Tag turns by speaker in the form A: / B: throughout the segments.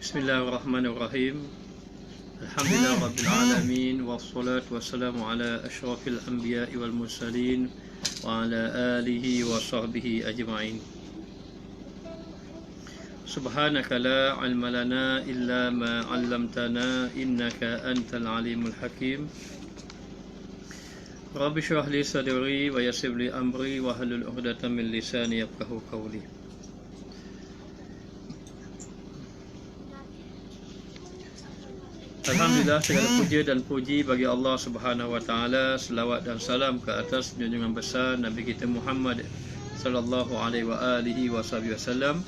A: Bismillahirrahmanirrahim. Alhamdulillah Rabbil Alamin. Wassalatu wassalamu ala ashrafil anbiya'i wal mursalin wa ala alihi wa sahbihi ajma'in. Subhanaka la ilma lana illa ma 'allamtana innaka antal alimul hakim. Rabbi shrah li sadri wa yassir li amri wa hlul 'uqdatam min lisani yafqahu qawli. Alhamdulillah, segala puja dan puji bagi Allah Subhanahu wa taala, selawat dan salam ke atas junjungan besar Nabi kita Muhammad sallallahu alaihi wasallam.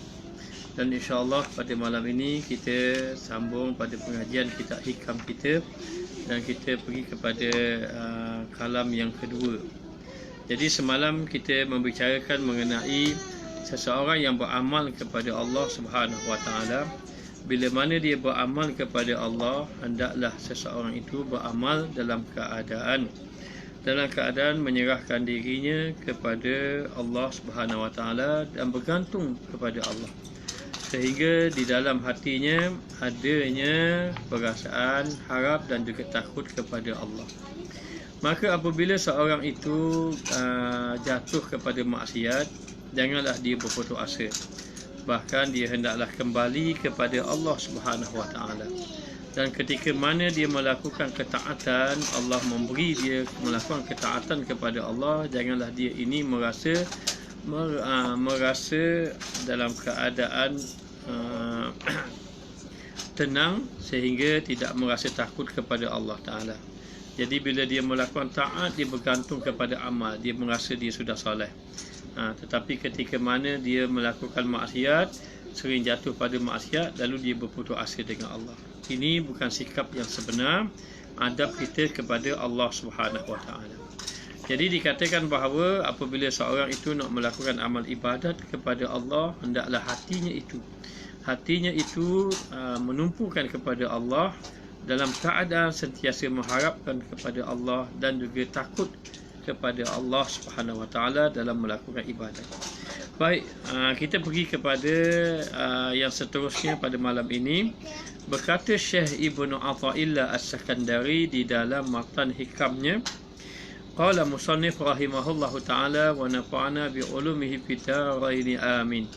A: Dan insya-Allah pada malam ini kita sambung pada pengajian kitab hikam kita dan kita pergi kepada kalam yang kedua. Jadi semalam kita membicarakan mengenai seseorang yang beramal kepada Allah Subhanahu wa taala. Bila mana dia beramal kepada Allah, hendaklah seseorang itu beramal dalam keadaan menyerahkan dirinya kepada Allah Subhanahu wa taala dan bergantung kepada Allah. Sehingga di dalam hatinya adanya perasaan harap dan juga takut kepada Allah. Maka apabila seorang itu jatuh kepada maksiat, janganlah dia berputus asa. Bahkan dia hendaklah kembali kepada Allah Subhanahu wa taala. Dan ketika mana dia melakukan ketaatan, Allah memberi dia melakukan ketaatan kepada Allah, janganlah dia ini merasa dalam keadaan tenang sehingga tidak merasa takut kepada Allah taala. Jadi bila dia melakukan taat, dia bergantung kepada amal, dia merasa dia sudah soleh. Tetapi ketika mana dia melakukan maksiat, sering jatuh pada maksiat, lalu dia berputus asa dengan Allah. Ini bukan sikap yang sebenar adab kita kepada Allah Subhanahu wa taala. Jadi dikatakan bahawa apabila seorang itu nak melakukan amal ibadat kepada Allah, hendaklah hatinya itu menumpukan kepada Allah dalam keadaan sentiasa mengharapkan kepada Allah dan juga takut kepada Allah Subhanahu wa taala dalam melakukan ibadat. Baik, kita pergi kepada yang seterusnya pada malam ini. Berkata Syekh Ibnu Athaillah As-Sakandari di dalam matan hikamnya, qala musannif rahimahullahu taala wa nafa'ana bi ulumihi fid dharain amin.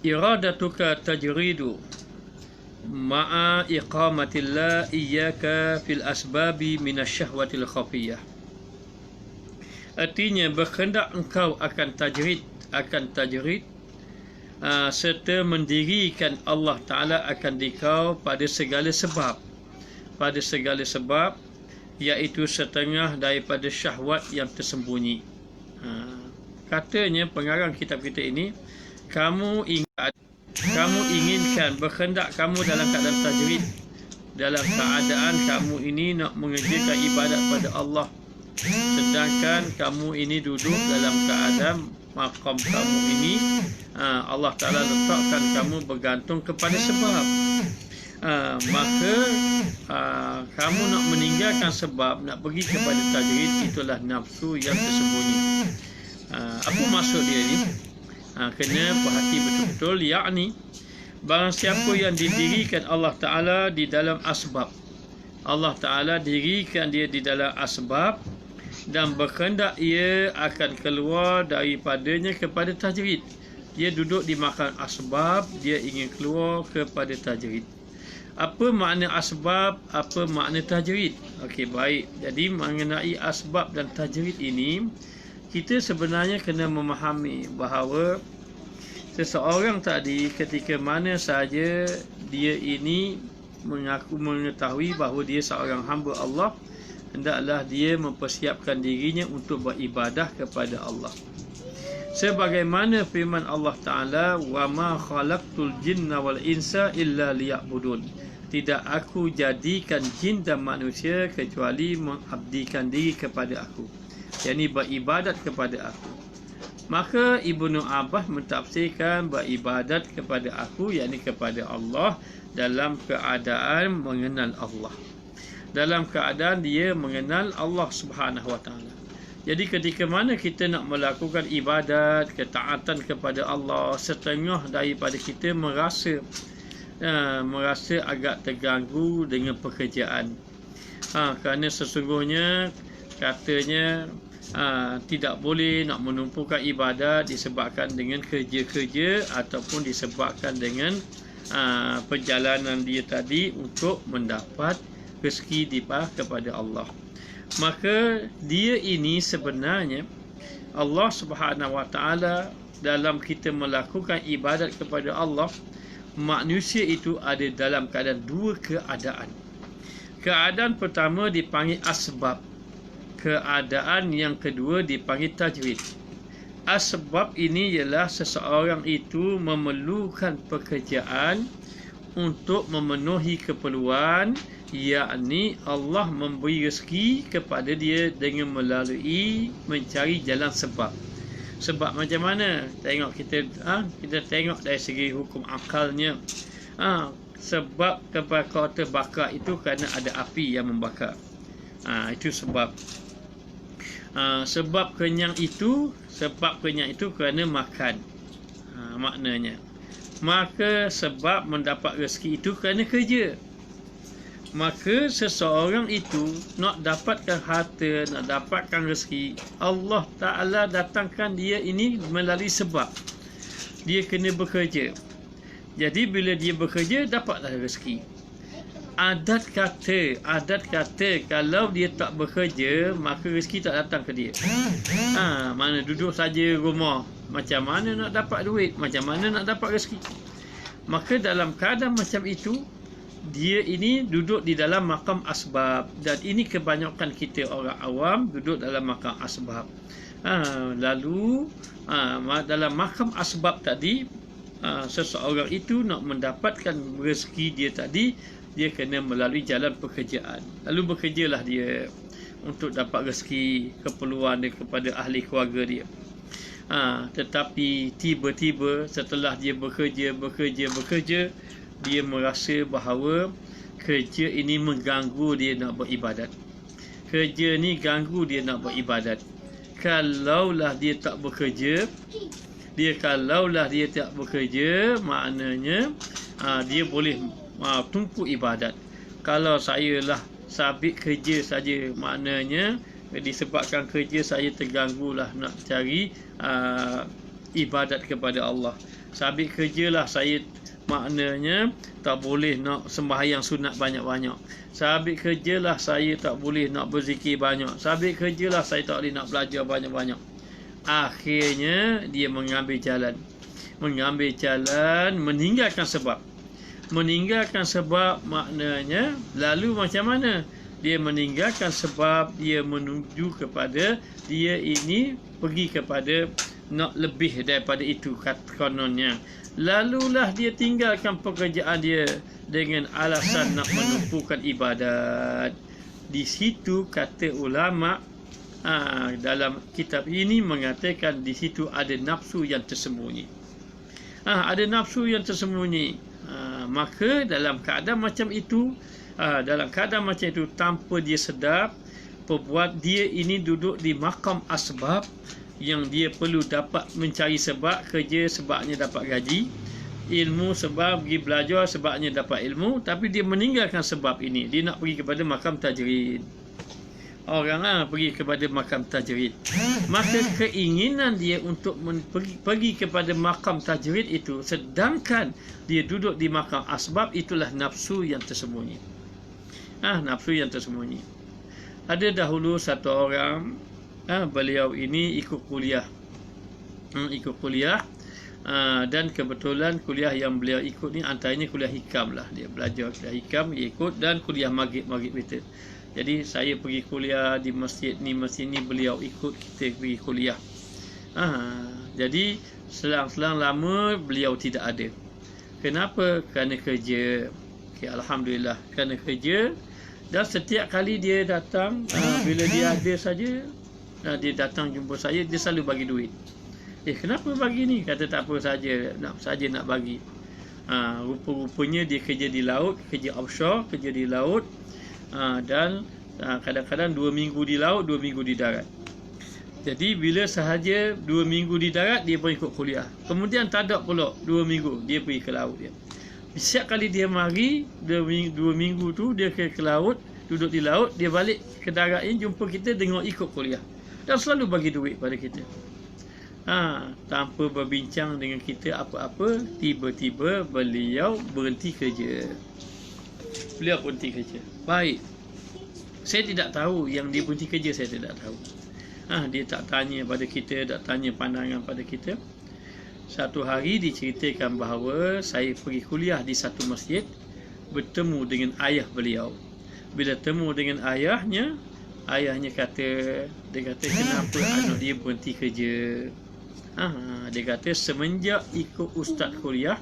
A: Iradatuka tajridu ma'a iqamatillah iyyaka fil asbabi minasyahwatil khafiyah. Artinya berkehendak engkau akan tajrid serta mendirikan Allah Ta'ala akan dikau pada segala sebab iaitu setengah daripada syahwat yang tersembunyi. Katanya pengarang kitab kita ini, kamu inginkan berkehendak kamu dalam keadaan tajrid, dalam keadaan kamu ini nak mengerjakan ibadat pada Allah, sedangkan kamu ini duduk dalam keadaan maqam kamu ini Allah Ta'ala letakkan kamu bergantung kepada sebab. Maka kamu nak meninggalkan sebab, nak pergi kepada tajrid, itulah nafsu yang tersembunyi. Apa maksud dia ni? Kena perhati betul-betul, yakni barang siapa yang didirikan Allah Ta'ala di dalam asbab, Allah Ta'ala dirikan dia di dalam asbab dan berkehendak ia akan keluar daripadanya kepada tajrid. Dia duduk di makan asbab, dia ingin keluar kepada tajrid. Apa makna asbab, apa makna tajrid? Okey, baik. Jadi mengenai asbab dan tajrid ini, kita sebenarnya kena memahami bahawa seseorang tadi ketika mana saja dia ini mengetahui bahawa dia seorang hamba Allah, hendaklah dia mempersiapkan dirinya untuk beribadah kepada Allah. Sebagaimana firman Allah Ta'ala, wa ma khalaqtul jinna wal insa illa liya'budun. Tidak aku jadikan jin dan manusia kecuali mengabdikan diri kepada aku, yakni beribadat kepada aku. Maka Ibnu Abbas mentafsirkan beribadat kepada aku, yakni kepada Allah, dalam keadaan mengenal Allah, dalam keadaan dia mengenal Allah Subhanahu wa taala. Jadi ketika mana kita nak melakukan ibadat, ketaatan kepada Allah, setengah daripada kita merasa agak terganggu dengan pekerjaan. Kerana sesungguhnya katanya tidak boleh nak menumpukan ibadat disebabkan dengan kerja-kerja ataupun disebabkan dengan perjalanan dia tadi untuk mendapat rezeki kepada Allah. Maka dia ini sebenarnya Allah Subhanahu Wa Taala dalam kita melakukan ibadat kepada Allah, manusia itu ada dalam keadaan dua keadaan. Keadaan pertama dipanggil asbab. Keadaan yang kedua dipanggil tajwid. Asbab ini ialah seseorang itu memerlukan pekerjaan untuk memenuhi keperluan, yakni Allah memberi rezeki kepada dia dengan melalui mencari jalan sebab. Sebab macam mana? Tengok kita tengok dari segi hukum akalnya. Sebab kebakaran terbakar itu kerana ada api yang membakar. Itu sebab. Sebab kenyang itu kerana makan. Maknanya. Maka sebab mendapat rezeki itu kerana kerja. Maka seseorang itu nak dapatkan harta, nak dapatkan rezeki, Allah Ta'ala datangkan dia ini melalui sebab. Dia kena bekerja. Jadi bila dia bekerja, dapatlah rezeki. Adat kata kalau dia tak bekerja, maka rezeki tak datang ke dia. Mana duduk saja rumah, macam mana nak dapat duit, macam mana nak dapat rezeki. Maka dalam keadaan macam itu, dia ini duduk di dalam makam asbab. Dan ini kebanyakan kita orang awam duduk dalam makam asbab. Lalu dalam makam asbab tadi, seseorang itu nak mendapatkan rezeki dia tadi, dia kena melalui jalan pekerjaan. Lalu bekerjalah dia untuk dapat rezeki, keperluan dia kepada ahli keluarga dia. Tetapi tiba-tiba setelah dia bekerja, dia merasa bahawa kerja ini mengganggu dia nak beribadat. Kerja ni ganggu dia nak beribadat. Kalaulah dia tak bekerja, maknanya dia boleh tumpu ibadat. Kalau saya lah sabit kerja saja, maknanya disebabkan kerja saya terganggulah nak cari ibadat kepada Allah. Sabit kerjalah saya, maknanya tak boleh nak sembahyang sunat banyak-banyak. Sabit kerjalah saya tak boleh nak berzikir banyak. Sabit kerjalah saya tak boleh nak belajar banyak-banyak. Akhirnya dia mengambil jalan, meninggalkan sebab. Meninggalkan sebab maknanya lalu macam mana? Dia meninggalkan sebab, dia menuju kepada dia ini pergi kepada nak lebih daripada itu kononnya. Lalulah dia tinggalkan pekerjaan dia dengan alasan nak menumpukan ibadat. Di situ kata ulama dalam kitab ini mengatakan di situ ada nafsu yang tersembunyi. Ada nafsu yang tersembunyi. Maka dalam keadaan macam itu, tanpa dia sedar, perbuat dia ini duduk di makam asbab yang dia perlu dapat mencari sebab, kerja sebabnya dapat gaji, ilmu sebab pergi belajar sebabnya dapat ilmu, tapi dia meninggalkan sebab ini. Dia nak pergi kepada makam tajrid. Orang pergi kepada makam tajrid. Maka keinginan dia untuk pergi kepada makam tajrid itu, sedangkan dia duduk di makam asbab, itulah nafsu yang tersembunyi. Nafsu yang tersembunyi. Ada dahulu satu orang, beliau ini ikut kuliah. Dan kebetulan kuliah yang beliau ikut ni antaranya kuliah hikam lah. Dia belajar kuliah hikam, dia ikut, dan kuliah maghrib itu. Jadi saya pergi kuliah di masjid ni, beliau ikut kita pergi kuliah. Jadi selang-selang lama beliau tidak ada. Kenapa? Kerana kerja. Alhamdulillah, kerana kerja. Dan setiap kali dia datang, bila dia ada saja, dia datang jumpa saya, dia selalu bagi duit. Kenapa bagi ni? Kata tak apa saja, nak bagi. Rupa-rupanya dia kerja di laut, kerja offshore, kerja di laut. Dan kadang-kadang 2 minggu di laut, 2 minggu di darat. Jadi bila sahaja 2 minggu di darat, dia pun ikut kuliah. Kemudian tak ada pula 2 minggu, dia pergi ke laut dia. Setiap kali dia mari 2 minggu tu, dia ke laut, duduk di laut, dia balik ke darat ini, jumpa kita, tengok ikut kuliah. Dan selalu bagi duit pada kita. Tanpa berbincang dengan kita apa-apa, tiba-tiba beliau berhenti kerja. Beliau berhenti kerja. Baik. Saya tidak tahu yang dia berhenti kerja, saya tidak tahu. Dia tak tanya pada kita, tak tanya pandangan pada kita. Satu hari diceritakan bahawa saya pergi kuliah di satu masjid, bertemu dengan ayah beliau. Bila temu dengan ayahnya kata, dia kata kenapa anak dia berhenti kerja. Dia kata semenjak ikut ustaz kuliah,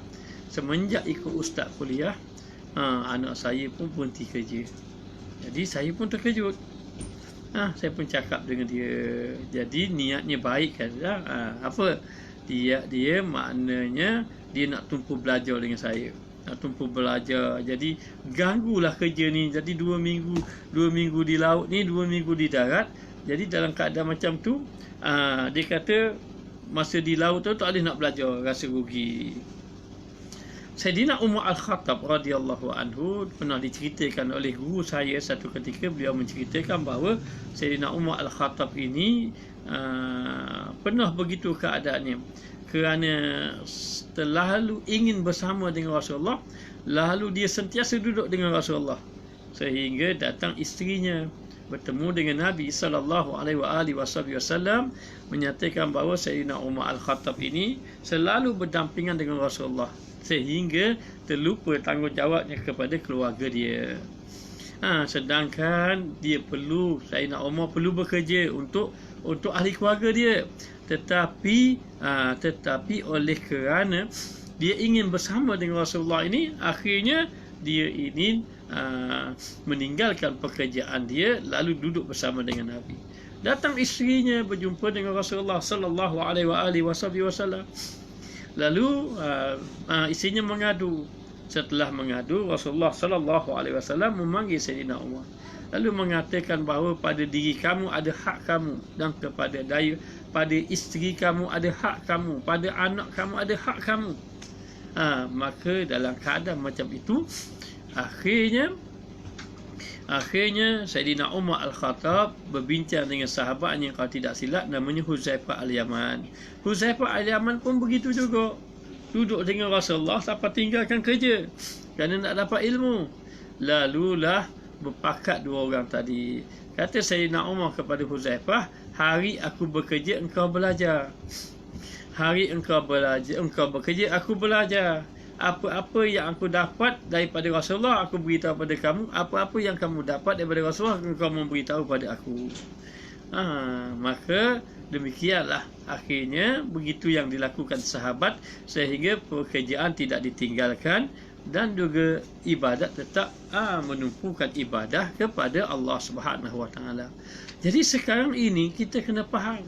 A: anak saya pun berhenti kerja. Jadi saya pun terkejut. Saya pun cakap dengan dia. Jadi niatnya baik kan. Apa? Dia maknanya dia nak tumpu belajar dengan saya. Nak tumpu belajar. Jadi ganggulah kerja ni. Jadi 2 minggu di laut ni, 2 minggu di darat. Jadi dalam keadaan macam tu, dia kata masa di laut tu tak boleh nak belajar, rasa rugi. Sayyidina Umar Al-Khattab radhiyallahu anhu pernah diceritakan oleh guru saya satu ketika, beliau menceritakan bahawa Sayyidina Umar Al-Khattab ini pernah begitu keadaannya, kerana terlalu ingin bersama dengan Rasulullah, lalu dia sentiasa duduk dengan Rasulullah, sehingga datang isterinya bertemu dengan Nabi SAW, menyatakan bahawa Sayyidina Umar Al-Khattab ini selalu berdampingan dengan Rasulullah, sehingga terlupa tanggungjawabnya kepada keluarga dia. Sedangkan Sayyidina Umar perlu bekerja untuk ahli keluarga dia, tetapi oleh kerana dia ingin bersama dengan Rasulullah ini, akhirnya dia ingin meninggalkan pekerjaan dia, lalu duduk bersama dengan Nabi. Datang isterinya berjumpa dengan Rasulullah sallallahu alaihi wasallam. Lalu isterinya mengadu. Setelah mengadu, Rasulullah sallallahu alaihi wasallam memanggil Sayyidina Umar, lalu mengatakan bahawa pada diri kamu ada hak kamu, dan pada isteri kamu ada hak kamu, pada anak kamu ada hak kamu. Maka dalam keadaan macam itu, akhirnya Sayyidina Umar Al-Khattab berbincang dengan sahabatnya, kalau tidak silap namanya Huzaifah Al-Yaman. Huzaifah Al-Yaman pun begitu juga, duduk dengan Rasulullah sampai tinggalkan kerja kerana nak dapat ilmu. Lalulah berpakat dua orang tadi. Kata Sayyidina Umar kepada Huzaifah, hari aku bekerja engkau belajar, hari engkau bekerja aku belajar. Apa-apa yang aku dapat daripada Rasulullah, aku beritahu pada kamu. Apa-apa yang kamu dapat daripada Rasulullah, engkau memberitahu pada aku. Maka demikianlah akhirnya begitu yang dilakukan sahabat, sehingga pekerjaan tidak ditinggalkan, dan juga ibadat tetap menumpukan ibadah kepada Allah Subhanahu Wa Taala. Jadi sekarang ini kita kena faham,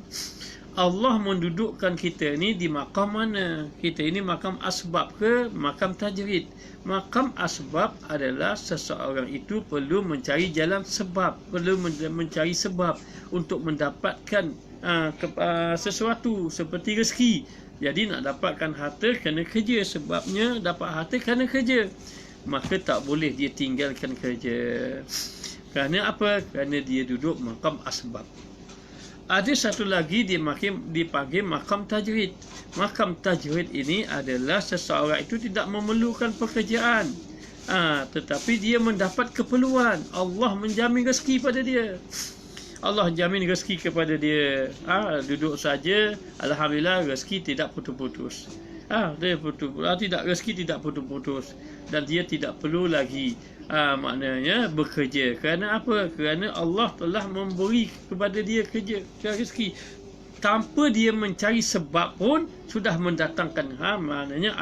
A: Allah mendudukkan kita ni di makam mana? Kita ini makam asbab ke makam tajrid? Makam asbab adalah seseorang itu perlu mencari jalan sebab, perlu mencari sebab untuk mendapatkan sesuatu seperti rezeki. Jadi nak dapatkan harta kena kerja, sebabnya dapat harta kena kerja. Maka tak boleh dia tinggalkan kerja. Kerana apa? Kerana dia duduk makam asbab. Ada satu lagi dipanggil makam tajrid. Makam tajrid ini adalah seseorang itu tidak memerlukan pekerjaan, tetapi dia mendapat keperluan. Allah menjamin rezeki pada dia. Allah jamin rezeki kepada dia. Duduk saja, alhamdulillah rezeki tidak putus-putus. Rezeki tidak putus-putus, dan dia tidak perlu lagi maknanya bekerja. Kerana apa? Kerana Allah telah memberi kepada dia kerja, rezeki. Tanpa dia mencari sebab pun sudah mendatangkan maknanya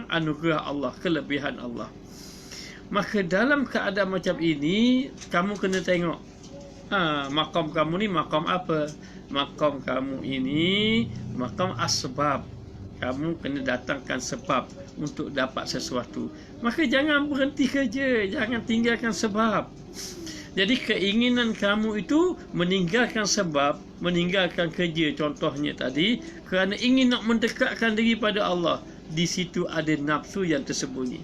A: anugerah Allah, kelebihan Allah. Maka dalam keadaan macam ini, kamu kena tengok makam kamu ni makam apa? Makam kamu ini makam asbab. Kamu kena datangkan sebab untuk dapat sesuatu. Maka jangan berhenti kerja, jangan tinggalkan sebab. Jadi keinginan kamu itu meninggalkan sebab, meninggalkan kerja contohnya tadi, kerana ingin nak mendekatkan diri pada Allah. Di situ ada nafsu yang tersembunyi.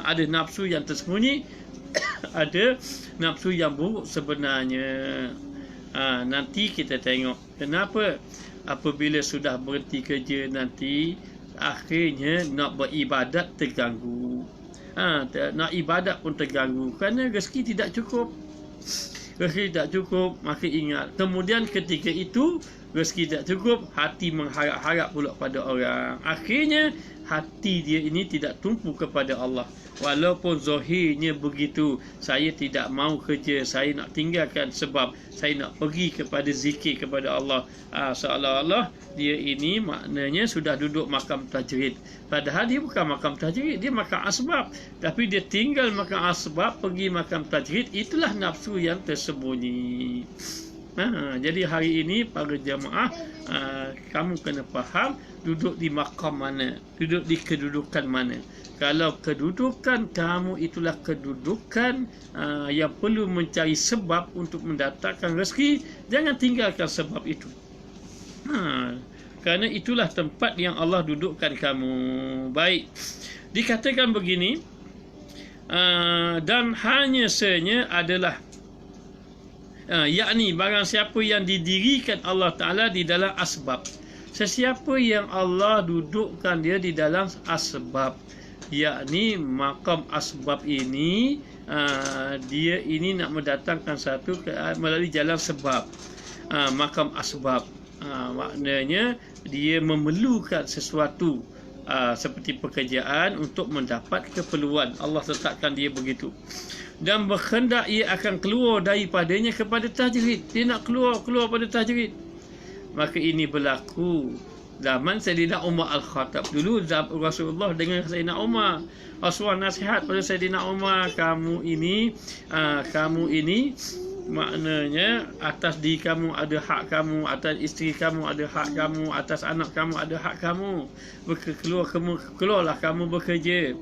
A: Ada nafsu yang tersembunyi, ada nafsu yang buruk sebenarnya. Nanti kita tengok kenapa apabila sudah berhenti kerja nanti akhirnya nak beribadat terganggu. Nak ibadat pun terganggu kerana rezeki tidak cukup. Rezeki tidak cukup, maka ingat. Kemudian ketika itu rezeki tidak cukup, hati mengharap-harap pula pada orang. Akhirnya hati dia ini tidak tumpu kepada Allah. Walaupun zahirnya begitu, saya tidak mau kerja, saya nak tinggalkan sebab saya nak pergi kepada zikir kepada Allah. Seolah-olah dia ini maknanya sudah duduk makam tajrid. Padahal dia bukan makam tajrid, dia makam asbab. Tapi dia tinggal makam asbab, pergi makam tajrid, itulah nafsu yang tersembunyi. Jadi hari ini para jemaah, kamu kena faham duduk di makam mana, duduk di kedudukan mana. Kalau kedudukan kamu itulah kedudukan yang perlu mencari sebab untuk mendatangkan rezeki, jangan tinggalkan sebab itu. Kerana itulah tempat yang Allah dudukkan kamu. Baik, dikatakan begini, dan hanya senya adalah yakni barang siapa yang didirikan Allah Ta'ala di dalam asbab. Sesiapa yang Allah dudukkan dia di dalam asbab, yakni makam asbab ini, dia ini nak mendatangkan satu melalui jalan sebab. Makam asbab maknanya dia memerlukan sesuatu seperti pekerjaan untuk mendapat keperluan. Allah letakkan dia begitu. Dan berkendak ia akan keluar daripadanya kepada tajrid. Dia nak keluar pada tajrid. Maka ini berlaku zaman Sayyidina Umar Al-Khattab. Dulu Rasulullah dengan Sayyidina Umar, Rasulullah nasihat pada Sayyidina Umar, kamu ini maknanya atas diri kamu ada hak kamu, atas isteri kamu ada hak kamu, atas anak kamu ada hak kamu. Keluarlah kamu bekerja.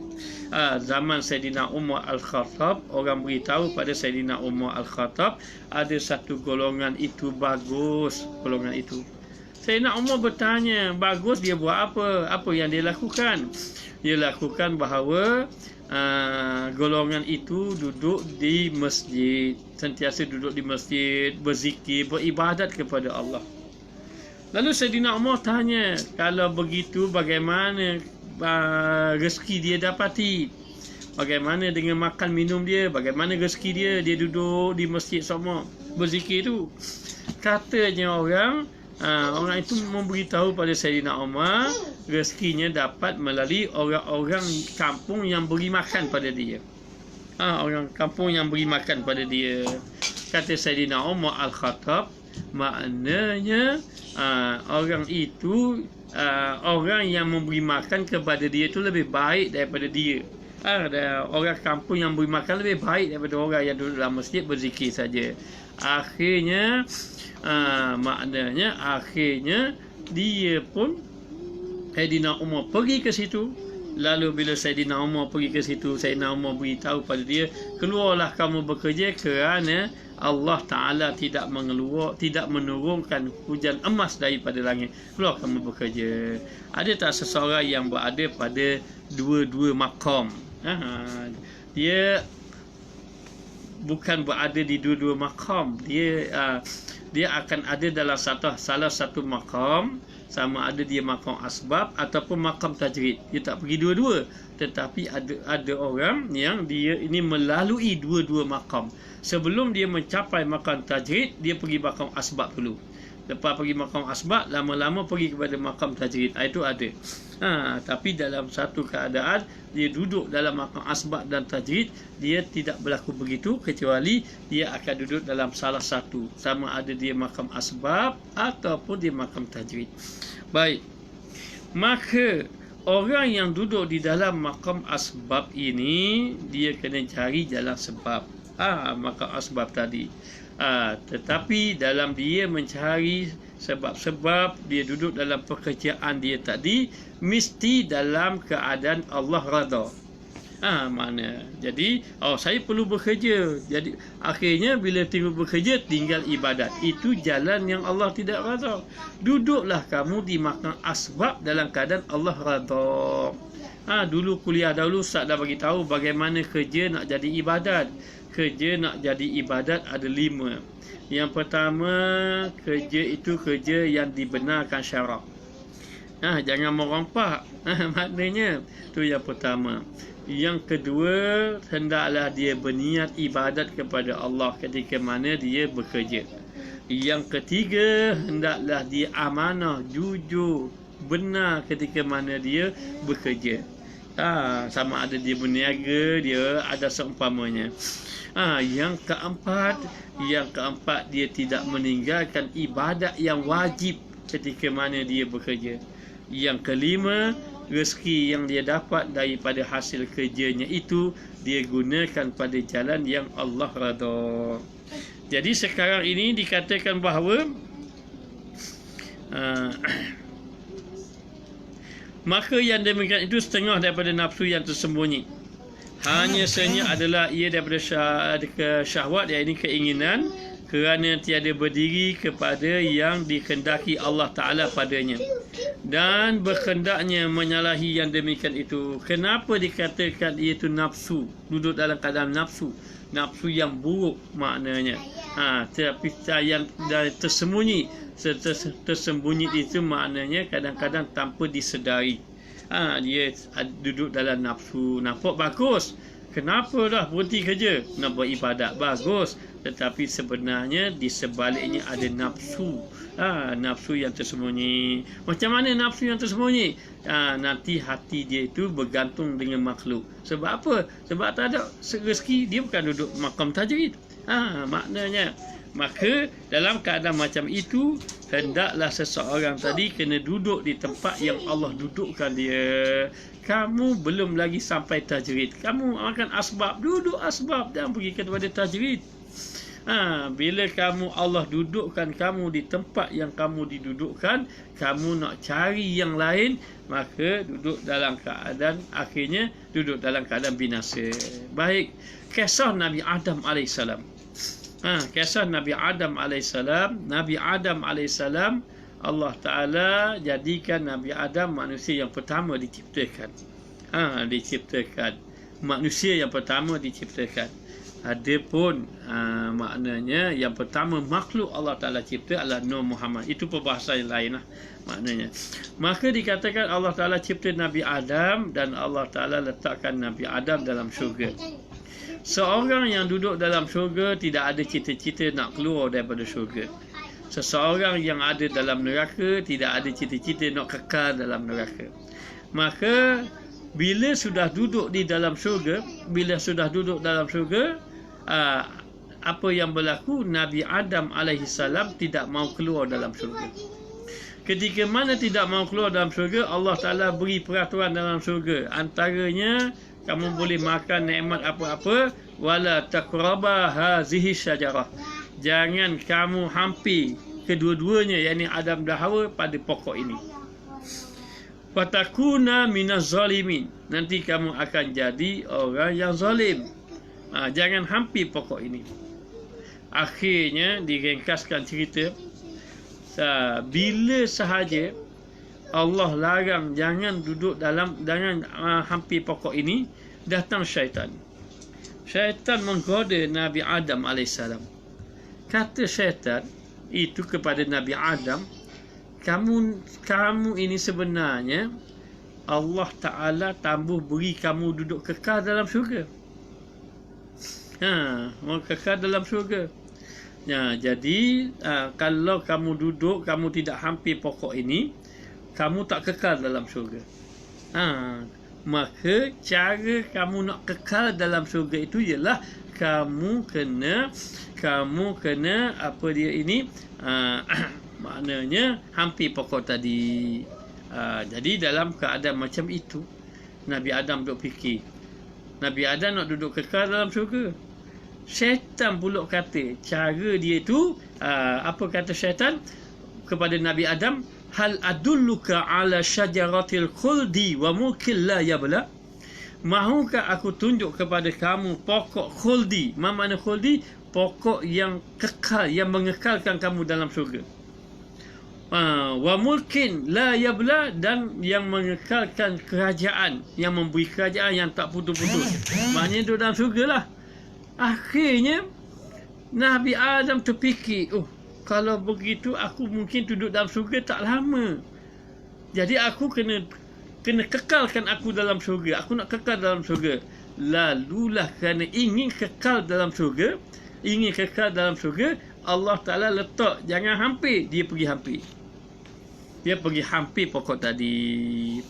A: Zaman Sayyidina Umar Al-Khattab, orang beritahu pada Sayyidina Umar Al-Khattab ada satu golongan itu bagus, golongan itu. Sayyidina Umar bertanya, bagus dia buat apa? Apa yang dia lakukan? Dia lakukan bahawa golongan itu duduk di masjid, sentiasa duduk di masjid, berzikir, beribadat kepada Allah. Lalu Sayyidina Umar tanya, kalau begitu bagaimana rezeki dia dapati? Bagaimana dengan makan minum dia? Bagaimana rezeki dia? Dia duduk di masjid semua berzikir tu. Katanya orang itu memberitahu pada Sayyidina Umar, rezekinya dapat melalui orang-orang kampung yang beri makan pada dia. Orang kampung yang beri makan pada dia. Kata Sayyidina Umar Al-Khattab, maknanya orang itu, orang yang memberi makan kepada dia itu lebih baik daripada dia. Orang kampung yang beri makan lebih baik daripada orang yang duduk dalam masjid berzikir saja. Akhirnya maknanya akhirnya dia pun, Sayyidina Umar pergi ke situ. Lalu bila Sayyidina Umar pergi ke situ, Sayyidina Umar beritahu pada dia, keluarlah kamu bekerja kerana Allah Ta'ala tidak menurunkan hujan emas daripada langit. Keluar kamu bekerja. Ada tak seseorang yang berada pada dua-dua makam? Dia bukan berada di dua-dua makam. Dia akan ada dalam salah satu makam, sama ada dia makam asbab ataupun makam tajrid. Dia tak pergi dua-dua, tetapi ada orang yang dia ini melalui dua-dua makam. Sebelum dia mencapai makam tajrid, dia pergi makam asbab dulu. Lepas pergi makam asbab, lama-lama pergi kepada makam tajrid. Itu ada. Tapi dalam satu keadaan dia duduk dalam makam asbab dan tajrid, dia tidak berlaku begitu, kecuali dia akan duduk dalam salah satu, sama ada dia makam asbab ataupun dia makam tajrid. Baik, maka orang yang duduk di dalam makam asbab ini, dia kena cari jalan sebab. Makam asbab tadi. Tetapi dalam dia mencari sebab-sebab, dia duduk dalam pekerjaan dia tadi, mesti dalam keadaan Allah redha. Mana jadi saya perlu bekerja. Jadi akhirnya bila tinggal bekerja tinggal ibadat. Itu jalan yang Allah tidak redha. Duduklah kamu dimakan asbab dalam keadaan Allah redha. Dulu kuliah dahulu Ustaz dah bagi tahu bagaimana kerja nak jadi ibadat. Kerja nak jadi ibadat ada 5. Yang pertama, kerja itu kerja yang dibenarkan syarak. Jangan merompak. Maknanya tu yang pertama. Yang kedua, hendaklah dia berniat ibadat kepada Allah ketika mana dia bekerja. Yang ketiga, hendaklah dia amanah, jujur, benar ketika mana dia bekerja. Sama ada dia berniaga, dia ada seumpamanya. Yang keempat dia tidak meninggalkan ibadat yang wajib ketika mana dia bekerja. Yang kelima, rezeki yang dia dapat daripada hasil kerjanya itu dia gunakan pada jalan yang Allah redha. Jadi sekarang ini dikatakan bahawa maka yang demikian itu setengah daripada nafsu yang tersembunyi. Hanya sahaja adalah ia daripada syahwat, iaitu keinginan, kerana tiada berdiri kepada yang dikehendaki Allah Ta'ala padanya. Dan berkehendaknya menyalahi yang demikian itu. Kenapa dikatakan iaitu nafsu? Duduk dalam keadaan nafsu. Nafsu yang buruk maknanya. Tapi yang tersembunyi. Tersembunyi itu maknanya kadang-kadang tanpa disedari. Dia duduk dalam nafsu. Nampak bagus. Kenapa dah berhenti kerja? Nak beribadat. Bagus. Tetapi sebenarnya di sebaliknya ada nafsu. Nafsu yang tersembunyi. Macam mana nafsu yang tersembunyi? Nanti hati dia itu bergantung dengan makhluk. Sebab apa? Sebab tak ada rezeki, dia bukan duduk makam tajwid. Maknanya, maka dalam keadaan macam itu, hendaklah seseorang tadi kena duduk di tempat yang Allah dudukkan dia. Kamu belum lagi sampai tajwid. Kamu makan asbab, duduk asbab, jangan pergi kepada tajwid. Bila kamu Allah dudukkan kamu di tempat yang kamu didudukkan, kamu nak cari yang lain, maka duduk dalam keadaan, akhirnya duduk dalam keadaan binasa. Baik, kisah Nabi Adam AS. Kisah Nabi Adam AS. Nabi Adam AS, Allah Ta'ala jadikan Nabi Adam manusia yang pertama diciptakan. Manusia yang pertama diciptakan. Adapun maknanya yang pertama makhluk Allah Ta'ala cipta adalah Nur Muhammad. Itu perbahasan yang lain lah maknanya. Maka dikatakan Allah Ta'ala cipta Nabi Adam dan Allah Ta'ala letakkan Nabi Adam dalam syurga. Seorang yang duduk dalam syurga tidak ada cita-cita nak keluar daripada syurga. Seseorang yang ada dalam neraka tidak ada cita-cita nak kekal dalam neraka. Maka bila sudah duduk di dalam syurga, apa yang berlaku? Nabi Adam alaihissalam tidak mau keluar dalam syurga. Ketika mana tidak mau keluar dalam syurga, Allah Ta'ala beri peraturan dalam syurga. Antaranya, kamu boleh makan nikmat apa-apa, wala taqraba hazihi syajarah. Jangan kamu hampir kedua-duanya, yakni Adam dan Hawa, pada pokok ini. Fatakuna minaz zalimin. Nanti kamu akan jadi orang yang zalim. Jangan hampir pokok ini. Akhirnya diringkaskan cerita, bila sahaja Allah larang jangan duduk dalam, jangan hampir pokok ini, datang syaitan. Syaitan menggoda Nabi Adam AS. Kata syaitan itu kepada Nabi Adam, kamu ini sebenarnya Allah Ta'ala tambah beri kamu duduk kekal dalam syurga. Mau kekal dalam syurga. Jadi kalau kamu duduk, kamu tidak hampir pokok ini, kamu tak kekal dalam syurga. Maka cara kamu nak kekal dalam syurga itu ialah kamu kena apa dia ini, maknanya hampir pokok tadi. Jadi dalam keadaan macam itu, Nabi Adam duduk fikir, Nabi Adam nak duduk kekal dalam syurga. Syaitan pula kata, cara dia itu, apa kata syaitan kepada Nabi Adam? Hal adulluka ala syajaratil khuldi wa mulkin la yabla. Mahukah aku tunjuk kepada kamu pokok khuldi? Apa makna khuldi? Pokok yang kekal, yang mengekalkan kamu dalam syurga. Wa mulkin la yabla, dan yang mengekalkan kerajaan, yang memberi kerajaan yang tak putus-putus. Maknanya duduk dalam syurga lah. Akhirnya Nabi Adam terfikir, kalau begitu aku mungkin duduk dalam syurga tak lama. Jadi aku kena kekalkan aku dalam syurga. Aku nak kekal dalam syurga. Lalulah kerana ingin kekal dalam syurga, Allah Ta'ala letak, jangan hampir, dia pergi hampir. Dia pergi hampir pokok tadi.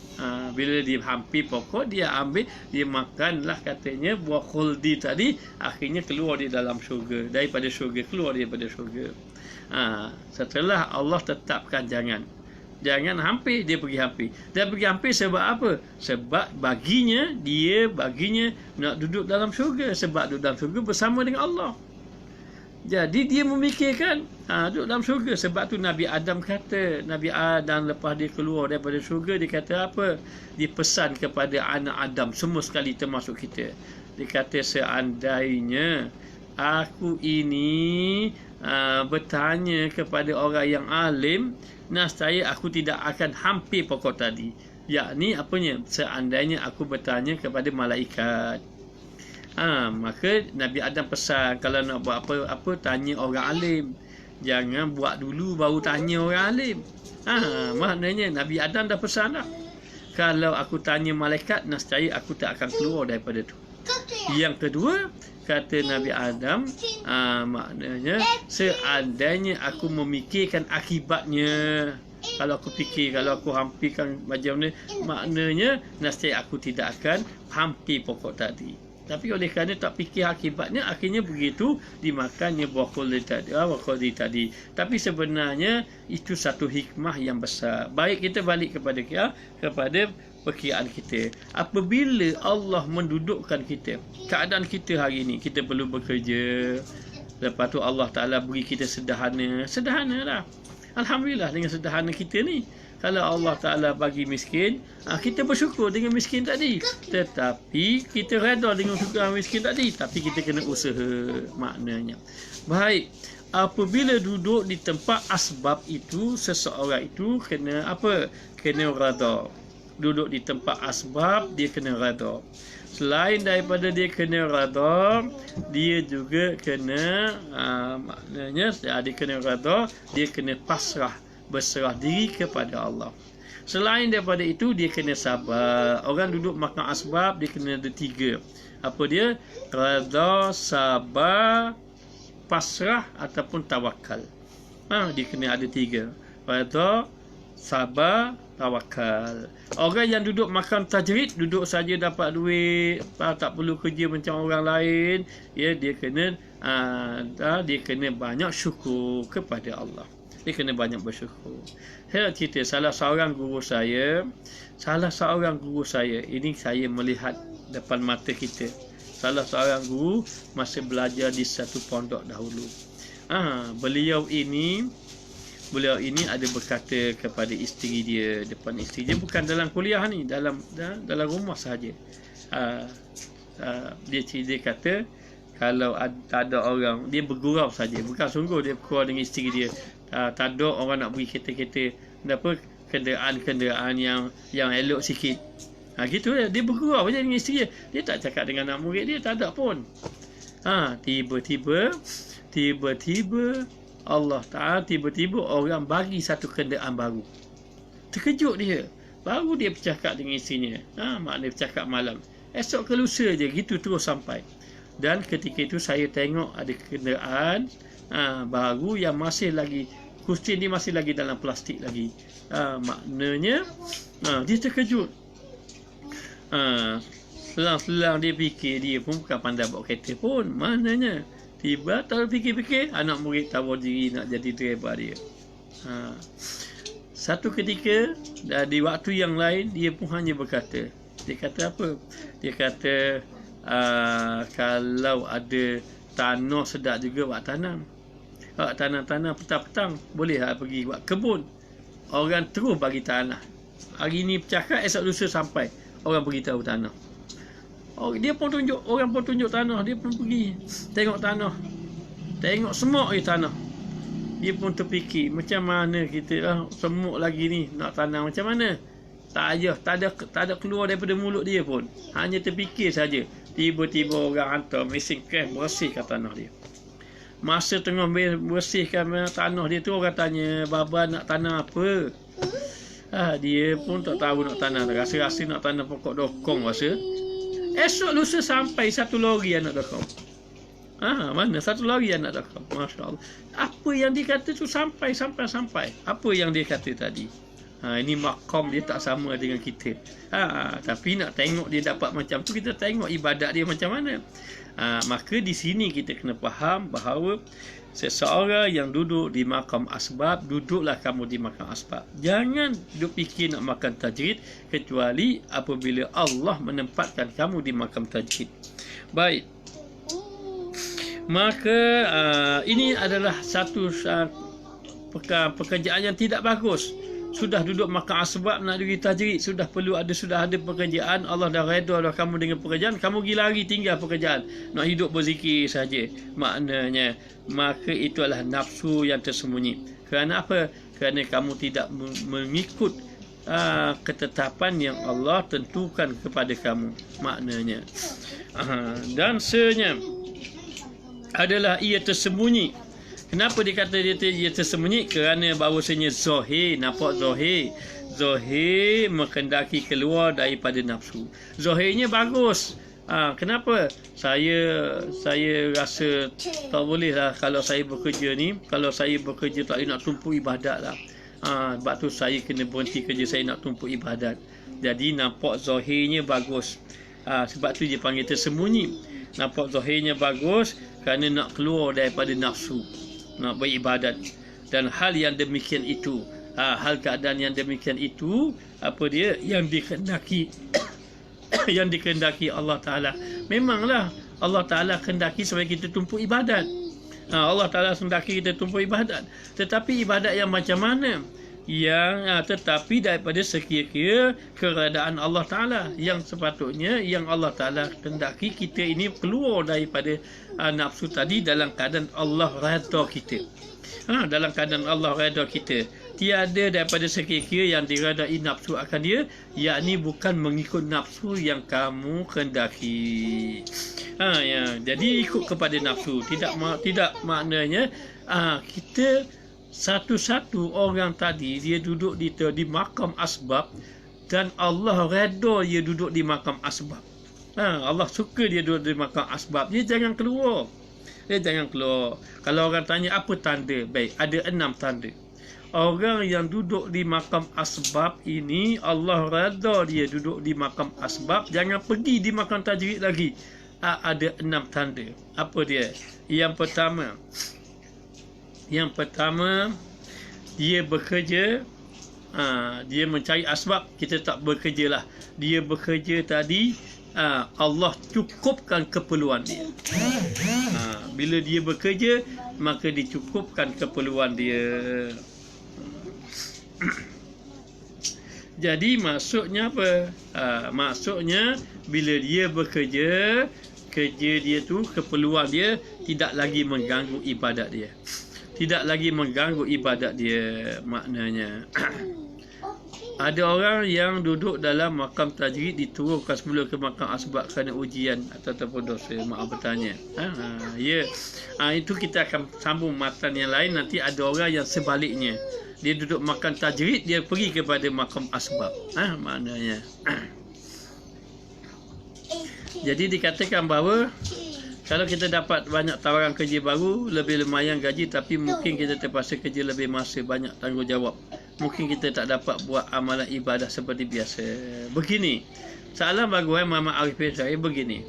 A: Bila dia hampir pokok, dia ambil, dia makanlah katanya buah khuldi tadi. Akhirnya keluar dia dalam syurga. Daripada syurga, keluar dia daripada syurga. Setelah Allah tetapkan jangan hampir, dia pergi hampir. Dia pergi hampir sebab apa? Sebab baginya nak duduk dalam syurga. Sebab duduk dalam syurga bersama dengan Allah. Jadi dia memikirkan duduk dalam syurga. Sebab tu Nabi Adam kata, Nabi Adam lepas dia keluar daripada syurga, dia kata apa? Dia pesan kepada anak Adam, semua sekali termasuk kita. Dia kata, seandainya aku ini bertanya kepada orang yang alim, nescaya aku tidak akan hampir pokok tadi. Yakni apanya? Seandainya aku bertanya kepada malaikat. Maka Nabi Adam pesan, kalau nak buat apa-apa, tanya orang alim. Jangan buat dulu baru tanya orang alim. Maknanya Nabi Adam dah pesan dah. Kalau aku tanya malaikat, nescaya aku tak akan keluar daripada tu. Yang kedua, kata Nabi Adam, maknanya seandainya aku memikirkan akibatnya, kalau aku fikir, kalau aku hampirkan macam ni, maknanya nescaya aku tidak akan hampir pokok tadi. Tapi oleh kerana tak fikir akibatnya, akhirnya begitu dimakannya buah khuldi tadi. Tapi sebenarnya itu satu hikmah yang besar. Baik, kita balik kepada perkiraan kita. Apabila Allah mendudukkan kita, keadaan kita hari ini, kita perlu bekerja. Lepas tu Allah Ta'ala beri kita sederhana lah. Alhamdulillah dengan sederhana kita ni. Kalau Allah Ta'ala bagi miskin, kita bersyukur dengan miskin tadi. Tetapi kita reda dengan syukur miskin tadi. Tapi kita kena usaha, maknanya. Baik, apabila duduk di tempat asbab itu, seseorang itu kena apa? Kena reda. Duduk di tempat asbab, dia kena reda. Selain daripada dia kena reda, dia juga kena maknanya dia kena reda, dia kena pasrah, berserah diri kepada Allah. Selain daripada itu, dia kena sabar. Orang duduk makan asbab, dia kena ada 3. Apa dia? Reda, sabar, pasrah ataupun tawakal. Dia kena ada 3. Reda, sabar, tawakal. Orang yang duduk makan tajrid, duduk saja dapat duit, tak perlu kerja macam orang lain, dia kena banyak syukur kepada Allah. Dia kena banyak bersyukur. Saya cerita salah seorang guru saya, ini saya melihat depan mata kita. Salah seorang guru masa belajar di satu pondok dahulu. Beliau ini ada berkata kepada isteri dia, depan isteri dia, bukan dalam kuliah ni, dalam rumah sahaja. Dia kata, kalau ada orang, dia bergurau saja, bukan sungguh dia bergurau dengan isteri dia. Tak ada orang nak beri kereta-kereta, kenderaan yang elok sikit. Gitu dia bergurau je dengan isteri dia. Dia tak cakap dengan anak murid dia, tak ada pun. Tiba-tiba Allah Ta'ala orang bagi satu kenderaan baru. Terkejut dia. Baru dia bercakap dengan isterinya. Maknanya bercakap malam. Esok ke lusa je, gitu terus sampai. Dan ketika itu saya tengok ada kenderaan baru yang masih lagi, kursi ni masih lagi dalam plastik lagi. Maknanya dia terkejut. Selang-selang dia fikir, dia pun bukan pandai bawa kereta pun. Maknanya tiba tak fikir-fikir, anak murid tawar diri nak jadi driver dia. Satu ketika di waktu yang lain, dia pun hanya berkata, dia kata apa? Dia kata kalau ada tanah sedap juga buat tanam. Tanam petang-petang boleh pergi buat kebun. Orang terus bagi tanah. Hari ni bercakap, esok lusa sampai orang beritahu tanah. Oh, dia pun tunjuk, orang pun tunjuk tanah, dia pun pergi tengok tanah. Tengok semuk je tanah. Dia pun terfikir, macam mana kita lah, semuk lagi ni nak tanam macam mana? Tak ada keluar daripada mulut dia pun. Hanya terfikir saja. Tiba-tiba orang hantar mesin craft bersihkan tanah dia. Masa tengah bersihkan tanah dia tu, orang tanya, Baba nak tanam apa? Dia pun tak tahu nak tanam. Rasa-rasa nak tanam pokok dokong rasa. Esok lusa sampai 1 lori anak dokong. Mana 1 lori anak dokong. Masya Allah. Apa yang dia kata tu sampai. Apa yang dia kata tadi. Ini makam dia tak sama dengan kita. Tapi nak tengok dia dapat macam tu, kita tengok ibadat dia macam mana. Maka di sini kita kena faham bahawa seseorang yang duduk di makam asbab, duduklah kamu di makam asbab. Jangan duk fikir nak makan tajrid kecuali apabila Allah menempatkan kamu di makam tajrid. Baik. Maka ini adalah satu pekerjaan yang tidak bagus. Sudah duduk makan asbab nak diri tajrid, sudah ada pekerjaan, Allah dah redha dah kamu dengan pekerjaan, kamu pergi lari tinggal pekerjaan, nak hidup berzikir saja. Maknanya maka itu adalah nafsu yang tersembunyi. Kerana apa? Kerana kamu tidak mengikut ketetapan yang Allah tentukan kepada kamu. Maknanya dan senyap adalah ia tersembunyi. Kenapa dikata dia tersembunyi? Kerana bahawasanya zahir, nampak zahir. Zahir menghendaki keluar daripada nafsu. Zahirnya bagus. Kenapa? Saya rasa tak boleh lah kalau saya bekerja ni. Kalau saya bekerja tak boleh nak tumpuk ibadat lah. Sebab tu saya kena berhenti kerja, saya nak tumpuk ibadat. Jadi nampak zahirnya bagus. Sebab tu dia panggil tersembunyi. Nampak zahirnya bagus kerana nak keluar daripada nafsu, nak beribadat. Dan hal yang demikian itu, hal keadaan yang demikian itu, apa dia yang dikehendaki yang dikehendaki Allah Ta'ala. Memanglah Allah Ta'ala kehendaki supaya kita tumpuk ibadat. Allah Ta'ala kehendaki kita tumpuk ibadat. Tetapi ibadat yang macam mana? Yang tetapi daripada sekira-kira keadaan Allah Ta'ala, yang sepatutnya yang Allah Ta'ala kehendaki kita ini keluar daripada nafsu tadi dalam keadaan Allah redha kita. Dalam keadaan Allah redha kita, tiada daripada sekira-kira yang diredai nafsu akan dia, yakni bukan mengikut nafsu yang kamu kehendaki. Jadi ikut kepada nafsu tidak maknanya kita satu-satu orang tadi dia duduk di makam asbab dan Allah redha dia duduk di makam asbab. Allah suka dia duduk di makam asbab. Dia jangan keluar. Kalau orang tanya apa tanda? Baik, ada 6 tanda. Orang yang duduk di makam asbab ini, Allah redha dia duduk di makam asbab, jangan pergi di makam tajrid lagi. Ada 6 tanda. Apa dia? Yang pertama, dia bekerja, dia mencari asbab, kita tak bekerja lah. Dia bekerja tadi, Allah cukupkan keperluan dia. Bila dia bekerja, maka dicukupkan keperluan dia. Jadi maksudnya apa? Maksudnya bila dia bekerja, kerja dia tu, keperluan dia tidak lagi mengganggu ibadat dia. Maknanya ada orang yang duduk dalam makam tajrid diturunkan semula ke makam asbab kerana ujian ataupun dosa. Maaf bertanya. Itu kita akan sambung matan yang lain. Nanti ada orang yang sebaliknya, dia duduk makam tajrid, dia pergi kepada makam asbab. Maknanya jadi dikatakan bahawa kalau kita dapat banyak tawaran kerja baru, lebih lumayan gaji, tapi mungkin kita terpaksa kerja lebih masa, banyak tanggungjawab. Mungkin kita tak dapat buat amalan ibadah seperti biasa. Begini, soalan bagus Muhammad Arif saya begini.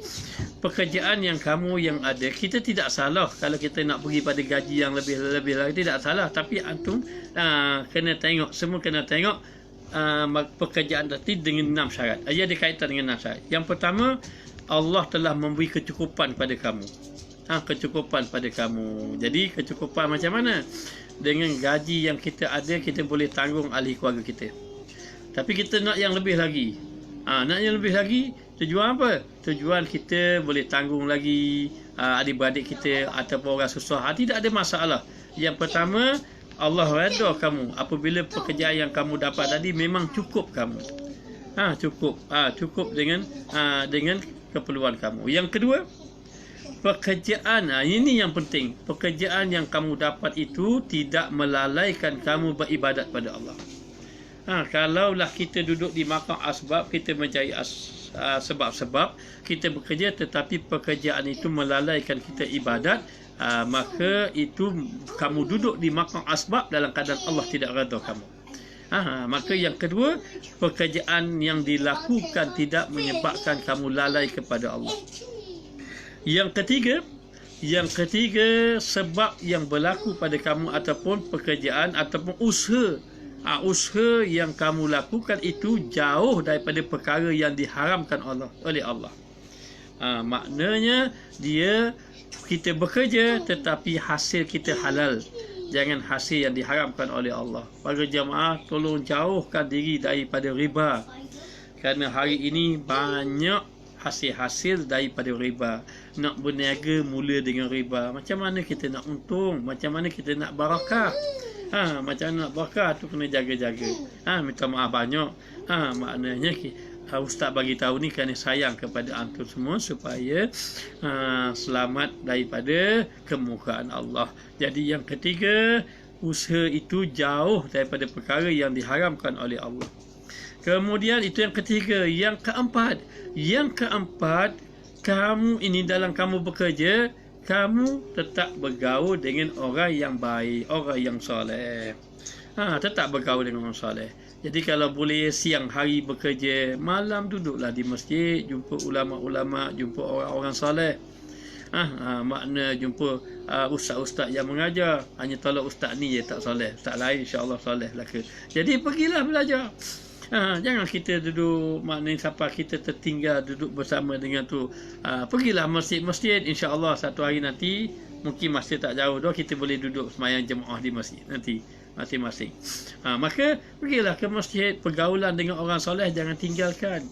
A: Pekerjaan yang kamu yang ada, kita tidak salah kalau kita nak pergi pada gaji yang lebih lagi, tidak salah. Tapi antum kena tengok, semua kena tengok pekerjaan tadi dengan 6 syarat. Ia ada kaitan dengan 6 syarat. Yang pertama, Allah telah memberi kecukupan pada kamu. Kecukupan pada kamu. Jadi kecukupan macam mana? Dengan gaji yang kita ada, kita boleh tanggung ahli keluarga kita. Tapi kita nak yang lebih lagi. Nak yang lebih lagi, tujuan apa? Tujuan kita boleh tanggung lagi adik-beradik kita ataupun orang susah. Tidak ada masalah. Yang pertama, Allah redha kamu apabila pekerjaan yang kamu dapat tadi memang cukup kamu. Cukup dengan keperluan kamu. Yang kedua, pekerjaan, ini yang penting. Pekerjaan yang kamu dapat itu tidak melalaikan kamu beribadat pada Allah. Kalaulah kita duduk di makam asbab, kita mencari sebab-sebab, kita bekerja tetapi pekerjaan itu melalaikan kita ibadat, maka itu kamu duduk di makam asbab dalam keadaan Allah tidak redha kamu. Maka yang kedua, pekerjaan yang dilakukan tidak menyebabkan kamu lalai kepada Allah. Yang ketiga, sebab yang berlaku pada kamu ataupun pekerjaan ataupun usaha yang kamu lakukan itu jauh daripada perkara yang diharamkan oleh Allah. Maknanya kita bekerja tetapi hasil kita halal. Jangan hasil yang diharamkan oleh Allah. Para jemaah, tolong jauhkan diri daripada riba. Kerana hari ini banyak hasil-hasil daripada riba. Nak berniaga mula dengan riba. Macam mana kita nak untung? Macam mana kita nak barakah? Macam mana nak barakah tu kena jaga-jaga. Minta maaf banyak. Maknanya Ustaz bagi tahu ni kerana sayang kepada antum semua supaya selamat daripada kemurkaan Allah. Jadi yang ketiga, usaha itu jauh daripada perkara yang diharamkan oleh Allah. Kemudian itu yang ketiga. Yang keempat, kamu ini dalam kamu bekerja, kamu tetap bergaul dengan orang yang baik, orang yang soleh. Tetap bergaul dengan orang soleh. Jadi kalau boleh siang hari bekerja, malam duduklah di masjid, jumpa ulama-ulama, jumpa orang-orang soleh. Makna jumpa ustaz-ustaz yang mengajar. Hanya tolak ustaz ni je tak soleh, ustaz lain insya-Allah soleh lah ke. Jadi pergilah belajar. Jangan kita duduk, maknanya sampai kita tertinggal duduk bersama dengan tu. Pergilah masjid-masjid, insya-Allah satu hari nanti mungkin masih tak jauh dah kita boleh duduk sembahyang jemaah di masjid nanti masing-masing. Maka pergilah ke masjid, pergaulan dengan orang soleh jangan ditinggalkan.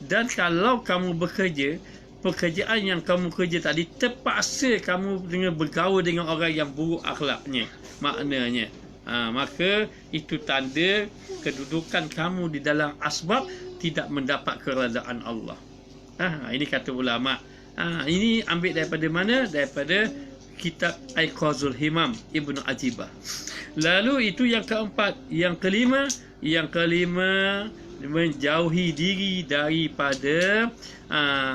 A: Dan kalau kamu bekerja, pekerjaan yang kamu kerja tadi terpaksa kamu dengan bergaul dengan orang yang buruk akhlaknya, maknanya maka itu tanda kedudukan kamu di dalam asbab tidak mendapat keredaan Allah. Ini kata ulama. Ini ambil daripada mana? Daripada kitab Aiqazul Himam Ibnu Ajibah. Lalu itu yang keempat. Yang kelima menjauhi diri daripada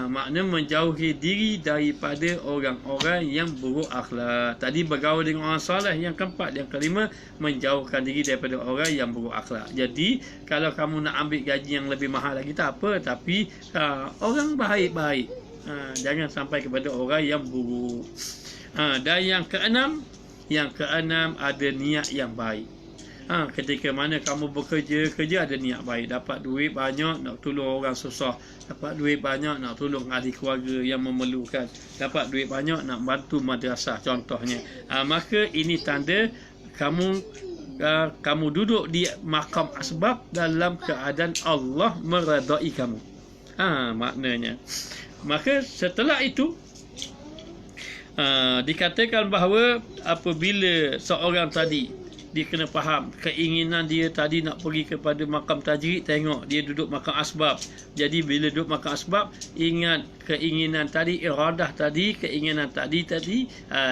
A: menjauhi diri daripada orang-orang yang buruk akhlak. Tadi bergaul dengan orang soleh, yang keempat. Yang kelima, menjauhkan diri daripada orang yang buruk akhlak. Jadi kalau kamu nak ambil gaji yang lebih mahal lagi tak apa, tapi orang baik-baik, jangan sampai kepada orang yang buruk. Dan yang keenam ada niat yang baik. Ketika mana kamu bekerja ada niat baik, dapat duit banyak nak tolong orang susah, dapat duit banyak nak tolong ahli keluarga yang memerlukan, dapat duit banyak nak bantu madrasah contohnya. Maka ini tanda kamu duduk di makam asbab dalam keadaan Allah meredai kamu. Maknanya. Maka setelah itu dikatakan bahawa apabila seorang tadi dia kena faham keinginan dia tadi nak pergi kepada makam tajrid, tengok dia duduk makam asbab. Jadi bila duduk makam asbab, ingat keinginan tadi, iradah tadi, keinginan tadi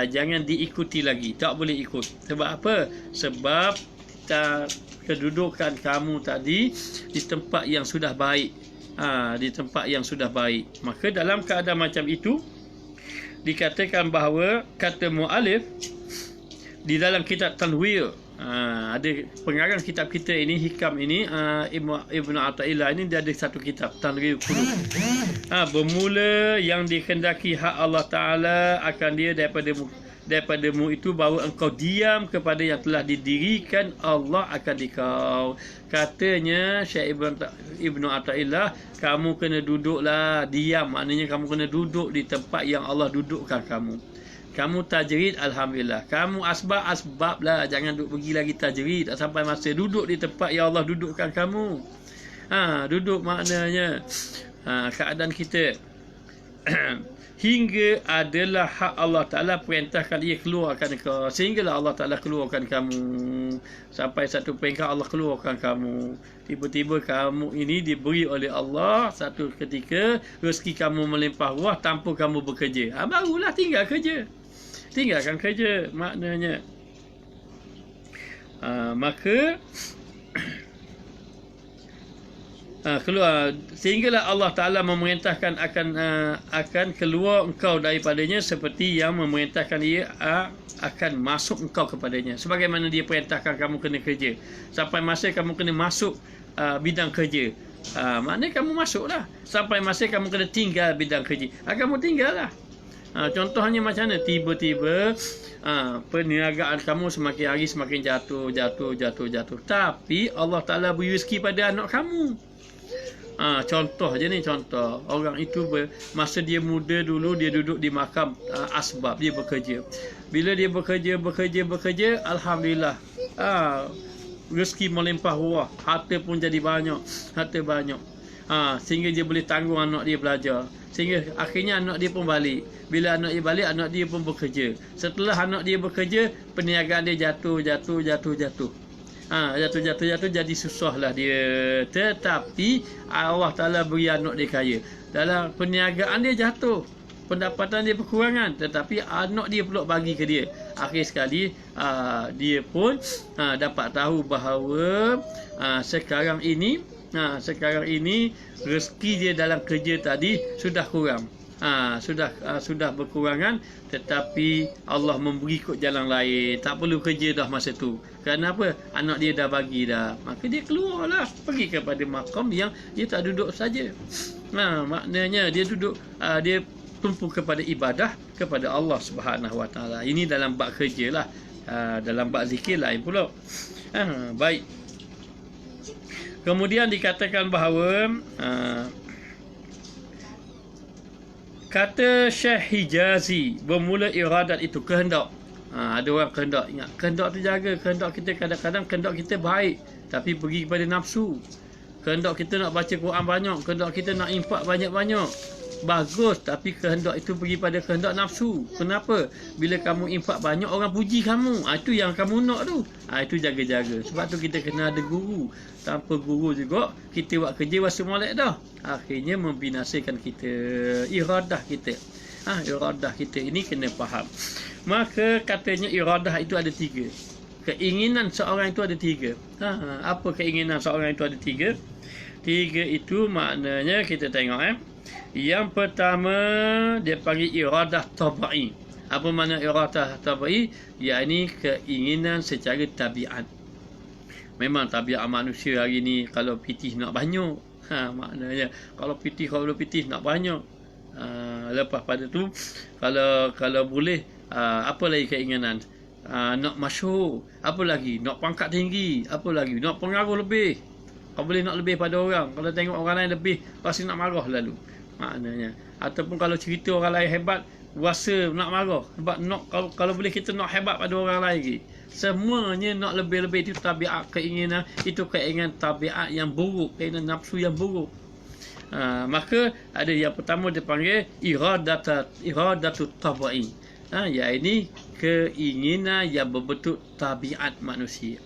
A: jangan diikuti lagi, tak boleh ikut. Sebab apa? Sebab kedudukan kamu tadi di tempat yang sudah baik. Maka dalam keadaan macam itu dikatakan bahawa kata mu'alif di dalam kitab Tanwir, ada pengarang kitab kita ini, Hikam ini, Ibnu Athaillah ini, dia ada satu kitab Tanwir Qulub. Bermula yang dikehendaki hak Allah Ta'ala akan dia daripadamu itu bahawa engkau diam kepada yang telah didirikan Allah akan dikau. Katanya Syekh Ibnu Athaillah, kamu kena duduklah diam, maknanya kamu kena duduk di tempat yang Allah dudukkan kamu. Kamu tajrid, alhamdulillah. Kamu asbab lah, jangan duduk pergi lagi tajrid, tak sampai masa duduk di tempat yang Allah dudukkan kamu. Duduk maknanya keadaan kita hingga adalah hak Allah Ta'ala perintahkan ia keluarkan kau, sehinggalah Allah Ta'ala keluarkan kamu. Sampai satu peringkat Allah keluarkan kamu. Tiba-tiba kamu ini diberi oleh Allah satu ketika rezeki kamu melimpah ruah tanpa kamu bekerja. Barulah tinggal kerja. Tinggalkan kerja maknanya. Maka keluar, sehinggalah Allah Ta'ala memerintahkan akan keluar engkau daripadanya seperti yang memerintahkan ia akan masuk engkau kepadanya. Sebagaimana dia perintahkan kamu kena kerja, sampai masa kamu kena masuk bidang kerja, maknanya kamu masuklah. Sampai masa kamu kena tinggal bidang kerja, kamu tinggallah. Contohnya macam mana? Tiba-tiba perniagaan kamu semakin hari semakin jatuh. Tapi Allah Ta'ala beri rezeki pada anak kamu. Contoh je ni, contoh. Orang itu masa dia muda dulu, dia duduk di makam asbab, dia bekerja. Bila dia bekerja, Alhamdulillah, rezeki melimpah ruah, harta pun jadi banyak, sehingga dia boleh tanggung anak dia belajar. Sehingga akhirnya anak dia pun balik. Bila anak dia balik, anak dia pun bekerja. Setelah anak dia bekerja, perniagaan dia jatuh. Jatuh jadi susahlah dia. Tetapi Allah Ta'ala beri anak dia kaya. Dalam perniagaan dia jatuh, pendapatan dia berkurangan, tetapi anak dia pula bagi ke dia. Akhir sekali dia pun dapat tahu bahawa sekarang ini rezeki dia dalam kerja tadi sudah kurang. Sudah berkurangan, tetapi Allah memberi kot jalan lain. Tak perlu kerja dah masa tu. Kenapa? Anak dia dah bagi dah. Maka dia keluarlah, pergi kepada makam yang dia tak duduk saja. Maknanya dia duduk, dia tumpu kepada ibadah kepada Allah Subhanahu Wa Taala. Ini dalam bab kerja lah. Dalam bab zikir lain pula. Baik. Kemudian dikatakan bahawa kata Syekh Hijazi, bermula iradat itu kehendak. Ada orang kehendak. Ingat, kehendak tu jaga. Kehendak kita kadang-kadang kehendak kita baik, tapi pergi kepada nafsu. Kehendak kita nak baca Quran banyak, kehendak kita nak infak banyak-banyak. Bagus, tapi kehendak itu pergi pada kehendak nafsu. Kenapa? Bila kamu infak banyak, orang puji kamu. Itu yang kamu nak tu. Itu jaga-jaga. Sebab tu kita kena ada guru. Tanpa guru juga, kita buat kerja rasa molek dah. Akhirnya membinasakan kita. Iradah kita. Iradah kita ini kena faham. Maka katanya iradah itu ada 3. Keinginan seorang itu ada 3. Apa keinginan seorang itu ada 3? 3 itu maknanya kita tengok. Yang pertama dia panggil iradah tabai. Apa makna iradah tabai? Iaitu keinginan secara tabiat. Memang tabiat manusia hari ni kalau pitih nak banyak. Maknanya kalau pitih nak banyak. Lepas pada tu kalau boleh apa lagi keinginan? Nak masyhur, apa lagi? Nak pangkat tinggi, apa lagi? Nak pengaruh lebih. Kau boleh nak lebih pada orang. Kalau tengok orang lain lebih, pasti nak marah lalu. Maknanya. Ataupun kalau cerita orang lain hebat, rasa nak marah. Sebab kalau boleh kita nak hebat pada orang lain lagi. Semuanya nak lebih-lebih itu tabiat keinginan. Itu keinginan tabiat yang buruk, keinginan nafsu yang buruk. Maka ada yang pertama dipanggil iradatu tabai. Iaitu keinginan yang berbentuk tabiat manusia.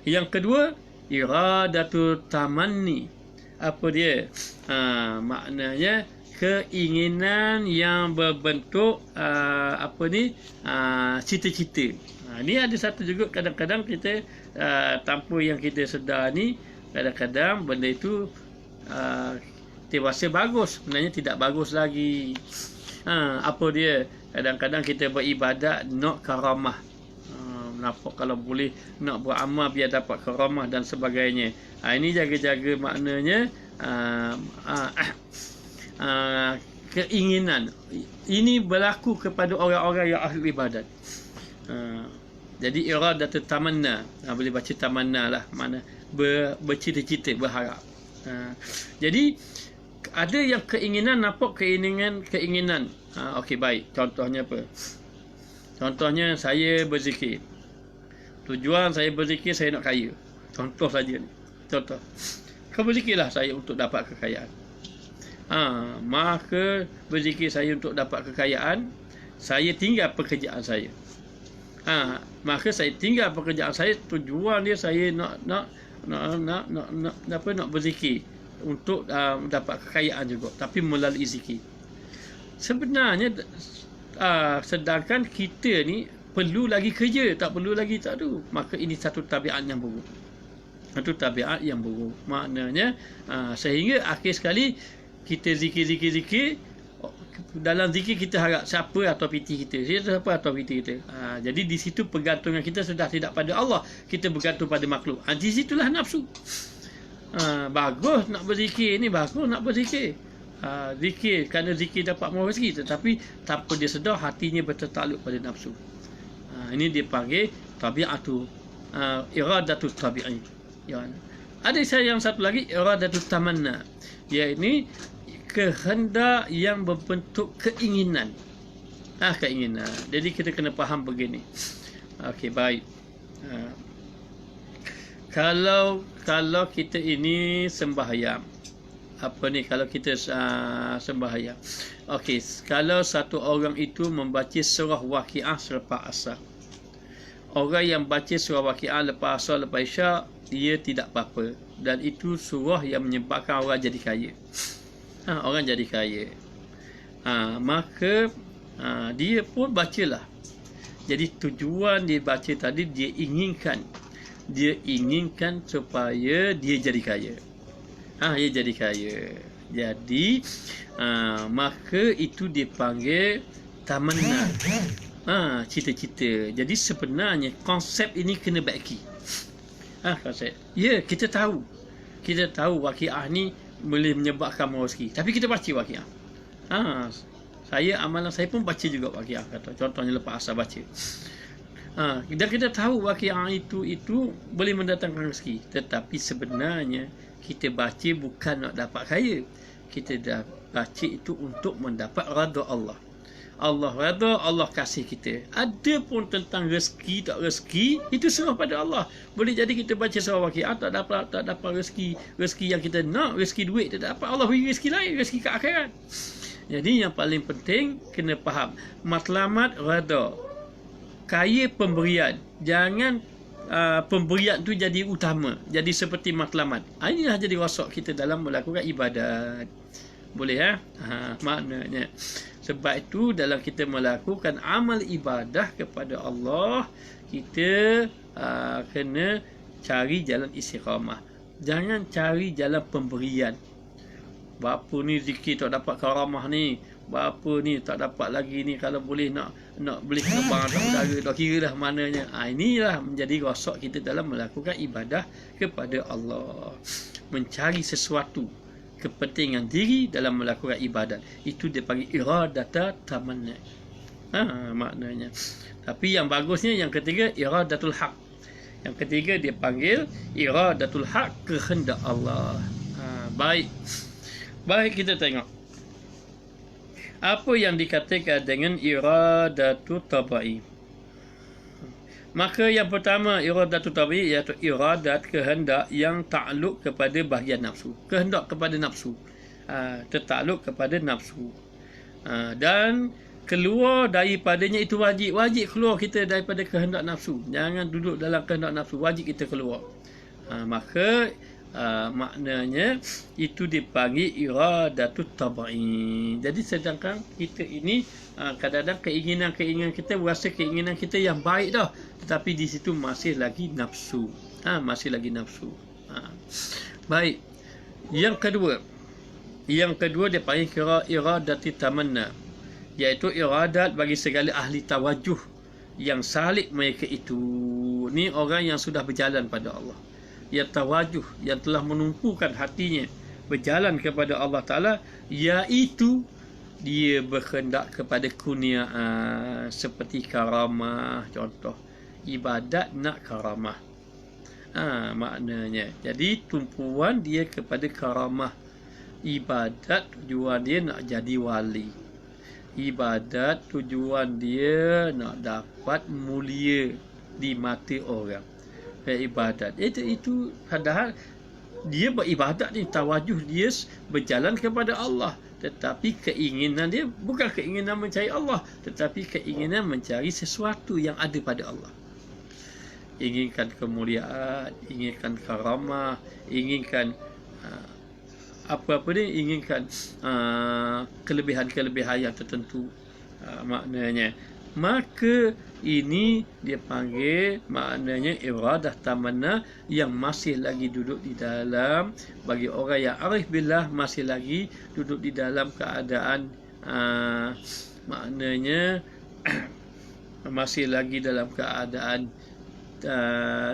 A: Yang kedua, iradatu tamanni. Apa dia? Maknanya keinginan yang berbentuk cita-cita. Ini ada satu juga kadang-kadang kita tanpa yang kita sedar ni, kadang-kadang benda itu kita rasa bagus, sebenarnya tidak bagus lagi. Apa dia? Kadang-kadang kita beribadat nak karamah. Nampak kalau boleh nak beramal biar dapat karamah dan sebagainya. Ini jaga-jaga maknanya keinginan. Ini berlaku kepada orang-orang yang ahli ibadat. Jadi iradatu tamanna. Boleh baca tamanna lah. Mana bercita-cita, berharap. Jadi ada yang keinginan, nampak keinginan. Okey, baik. Contohnya apa? Contohnya saya berzikir. Tujuan saya berzikir, saya nak kaya. Contoh saja ni. Contoh. Kau berzikirlah saya untuk dapat kekayaan. Maka berzikir saya untuk dapat kekayaan, saya tinggal pekerjaan saya. Maka saya tinggal pekerjaan saya, tujuan dia saya nak berzikir untuk dapat kekayaan juga, tapi melalui zikir. Sebenarnya sedangkan kita ni perlu lagi kerja, tak perlu lagi tak ada. Maka ini satu tabiat yang buruk. Satu tabiat yang buruk. Maknanya sehingga akhir sekali kita zikir. Dalam zikir kita harap siapa atau piti kita. Siapa atau piti kita. Jadi di situ pergantungan kita sudah tidak pada Allah. Kita bergantung pada makhluk. Di situlah nafsu. Bagus nak berzikir ni, bagus nak berzikir. Zikir, kerana zikir dapat mau rezeki, tetapi tanpa dia sedar hatinya bertakluk pada nafsu. Ini dipanggil tabi'atu iradatu tabi'i. Ada yang satu lagi, iradatu tamanna, iaitu kehendak yang berbentuk keinginan. Keinginan. Jadi kita kena faham begini. Okey, baik. Kalau kita ini sembahyang, kalau kita sembahyang. Okey, kalau satu orang itu membaca surah Waqiah selepas asar. Orang yang baca surah Waqiah lepas asar, lepas isyak, dia tidak apa-apa. Dan itu surah yang menyebabkan orang jadi kaya. Orang jadi kaya. Maka dia pun bacalah. Jadi tujuan dia baca tadi, dia inginkan supaya dia jadi kaya. Dia jadi kaya. Jadi maka itu dipanggil tamanna. Cita-cita. Jadi sebenarnya konsep ini kena baiki. Konsep. Ya, kita tahu Waqiah ni boleh menyebabkan rezeki. Tapi kita baca Waqiah. Amalan saya pun baca juga Waqiah, kata. Contohnya lepas asar baca. Dan kita tahu Waqiah itu boleh mendatangkan rezeki. Tetapi sebenarnya kita baca bukan nak dapat kaya. Kita dah baca itu untuk mendapat redha Allah. Allah redha, Allah kasih kita. Ada pun tentang rezeki tak rezeki, itu serah pada Allah. Boleh jadi kita baca surah Waqiah tak dapat rezeki yang kita nak, rezeki duit tak dapat, Allah beri rezeki lain, rezeki ke akhirat. Jadi yang paling penting kena faham matlamat redha. Kaya pemberian. Jangan pemberian tu jadi utama, jadi seperti matlamat. Inilah jadi rosak kita dalam melakukan ibadat. Boleh maknanya. Sebab itu dalam kita melakukan amal ibadah kepada Allah, kita kena cari jalan istiqamah. Jangan cari jalan pemberian. Berapa ni zikir tak dapat karamah ni, berapa ni tak dapat lagi ni, kalau boleh nak beli terbang atas udara, dah kira dah mananya. Inilah menjadi rosak kita dalam melakukan ibadah kepada Allah. Mencari sesuatu kepentingan diri dalam melakukan ibadat, itu dia panggil iradata tamanna. Maknanya. Tapi yang bagusnya yang ketiga, iradatul haq. Yang ketiga dia panggil iradatul haq, kehendak Allah. Baik, kita tengok apa yang dikatakan dengan iradatu tabai. Maka yang pertama, iradatu tabai, iaitu iradat, kehendak yang takluk kepada bahagian nafsu. Kehendak kepada nafsu, tertakluk kepada nafsu, dan keluar daripadanya itu wajib. Wajib keluar kita daripada kehendak nafsu. Jangan duduk dalam kehendak nafsu, wajib kita keluar. Maka maknanya itu dipanggil iradatu tabai. Jadi sedangkan kita ini kadang-kadang keinginan kita berasa keinginan kita yang baik dah, tetapi di situ masih lagi nafsu. Masih lagi nafsu. Baik. Yang kedua dia panggil iradati tamanna, iaitu iradat bagi segala ahli tawajuh yang salik mereka itu. Ni orang yang sudah berjalan pada Allah, yang tawajuh, yang telah menumpukan hatinya berjalan kepada Allah Ta'ala, iaitu dia berkehendak kepada kurniaan seperti karamah. Contoh ibadat nak karamah, maknanya jadi tumpuan dia kepada karamah. Ibadat tujuan dia nak jadi wali. Ibadat tujuan dia nak dapat mulia di mata orang. Ibadat itu padahal dia beribadat ni, tawajuh dia berjalan kepada Allah, tetapi keinginan dia bukan keinginan mencari Allah, tetapi keinginan mencari sesuatu yang ada pada Allah. Inginkan kemuliaan, inginkan karamah, inginkan apa-apa dia, inginkan kelebihan-kelebihan yang tertentu, maknanya. Maka ini dia panggil maknanya iradah tamanna yang masih lagi duduk di dalam, bagi orang yang arif billah masih lagi duduk di dalam keadaan maknanya masih lagi dalam keadaan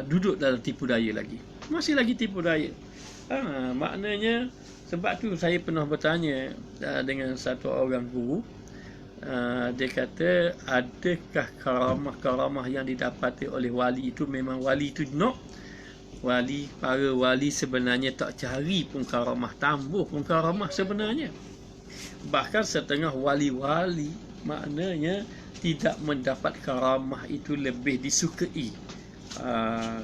A: duduk dalam tipu daya lagi, masih lagi tipu daya. Maknanya sebab tu saya pernah bertanya dengan satu orang guru. Dia kata, adakah karamah-karamah yang didapati oleh wali itu memang wali itu nak? Para wali sebenarnya tak cari pun karamah, tambah pun karamah sebenarnya. Bahkan setengah wali-wali maknanya tidak mendapat karamah itu lebih disukai.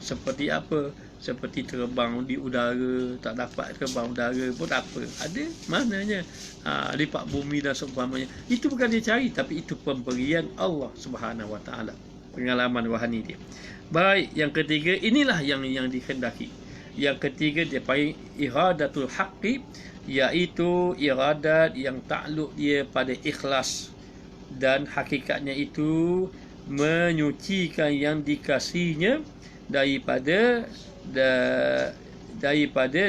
A: Seperti apa? Seperti terbang di udara, tak dapat terbang udara pun tak apa. Ada maknanya lipat bumi dan seumpamanya. Itu bukan dia cari, tapi itu pemberian Allah Subhanahu Wa Taala. Pengalaman rohani dia. Baik, yang ketiga, inilah yang dikehendaki. Yang ketiga dia panggil iradatul haqqi, iaitu iradat yang takluk dia pada ikhlas, dan hakikatnya itu menyucikan yang dikasihnya daripada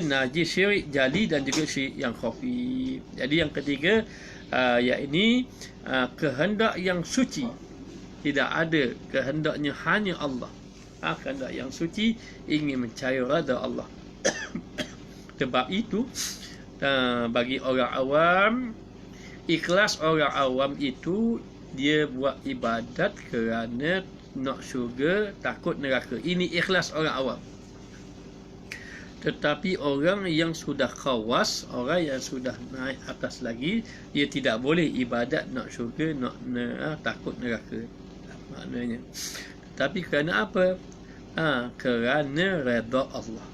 A: najis syirik jali dan juga syirik yang khafi. Jadi yang ketiga yakni kehendak yang suci, tidak ada kehendaknya hanya Allah. Kehendak yang suci ingin mencari redha Allah. Sebab itu bagi orang awam, ikhlas orang awam itu dia buat ibadat kerana nak syurga, takut neraka. Ini ikhlas orang awam. Tetapi orang yang sudah khawas, orang yang sudah naik atas lagi, dia tidak boleh ibadat nak syurga, nak takut neraka. Maknanya. Tapi kerana apa? Kerana redha Allah.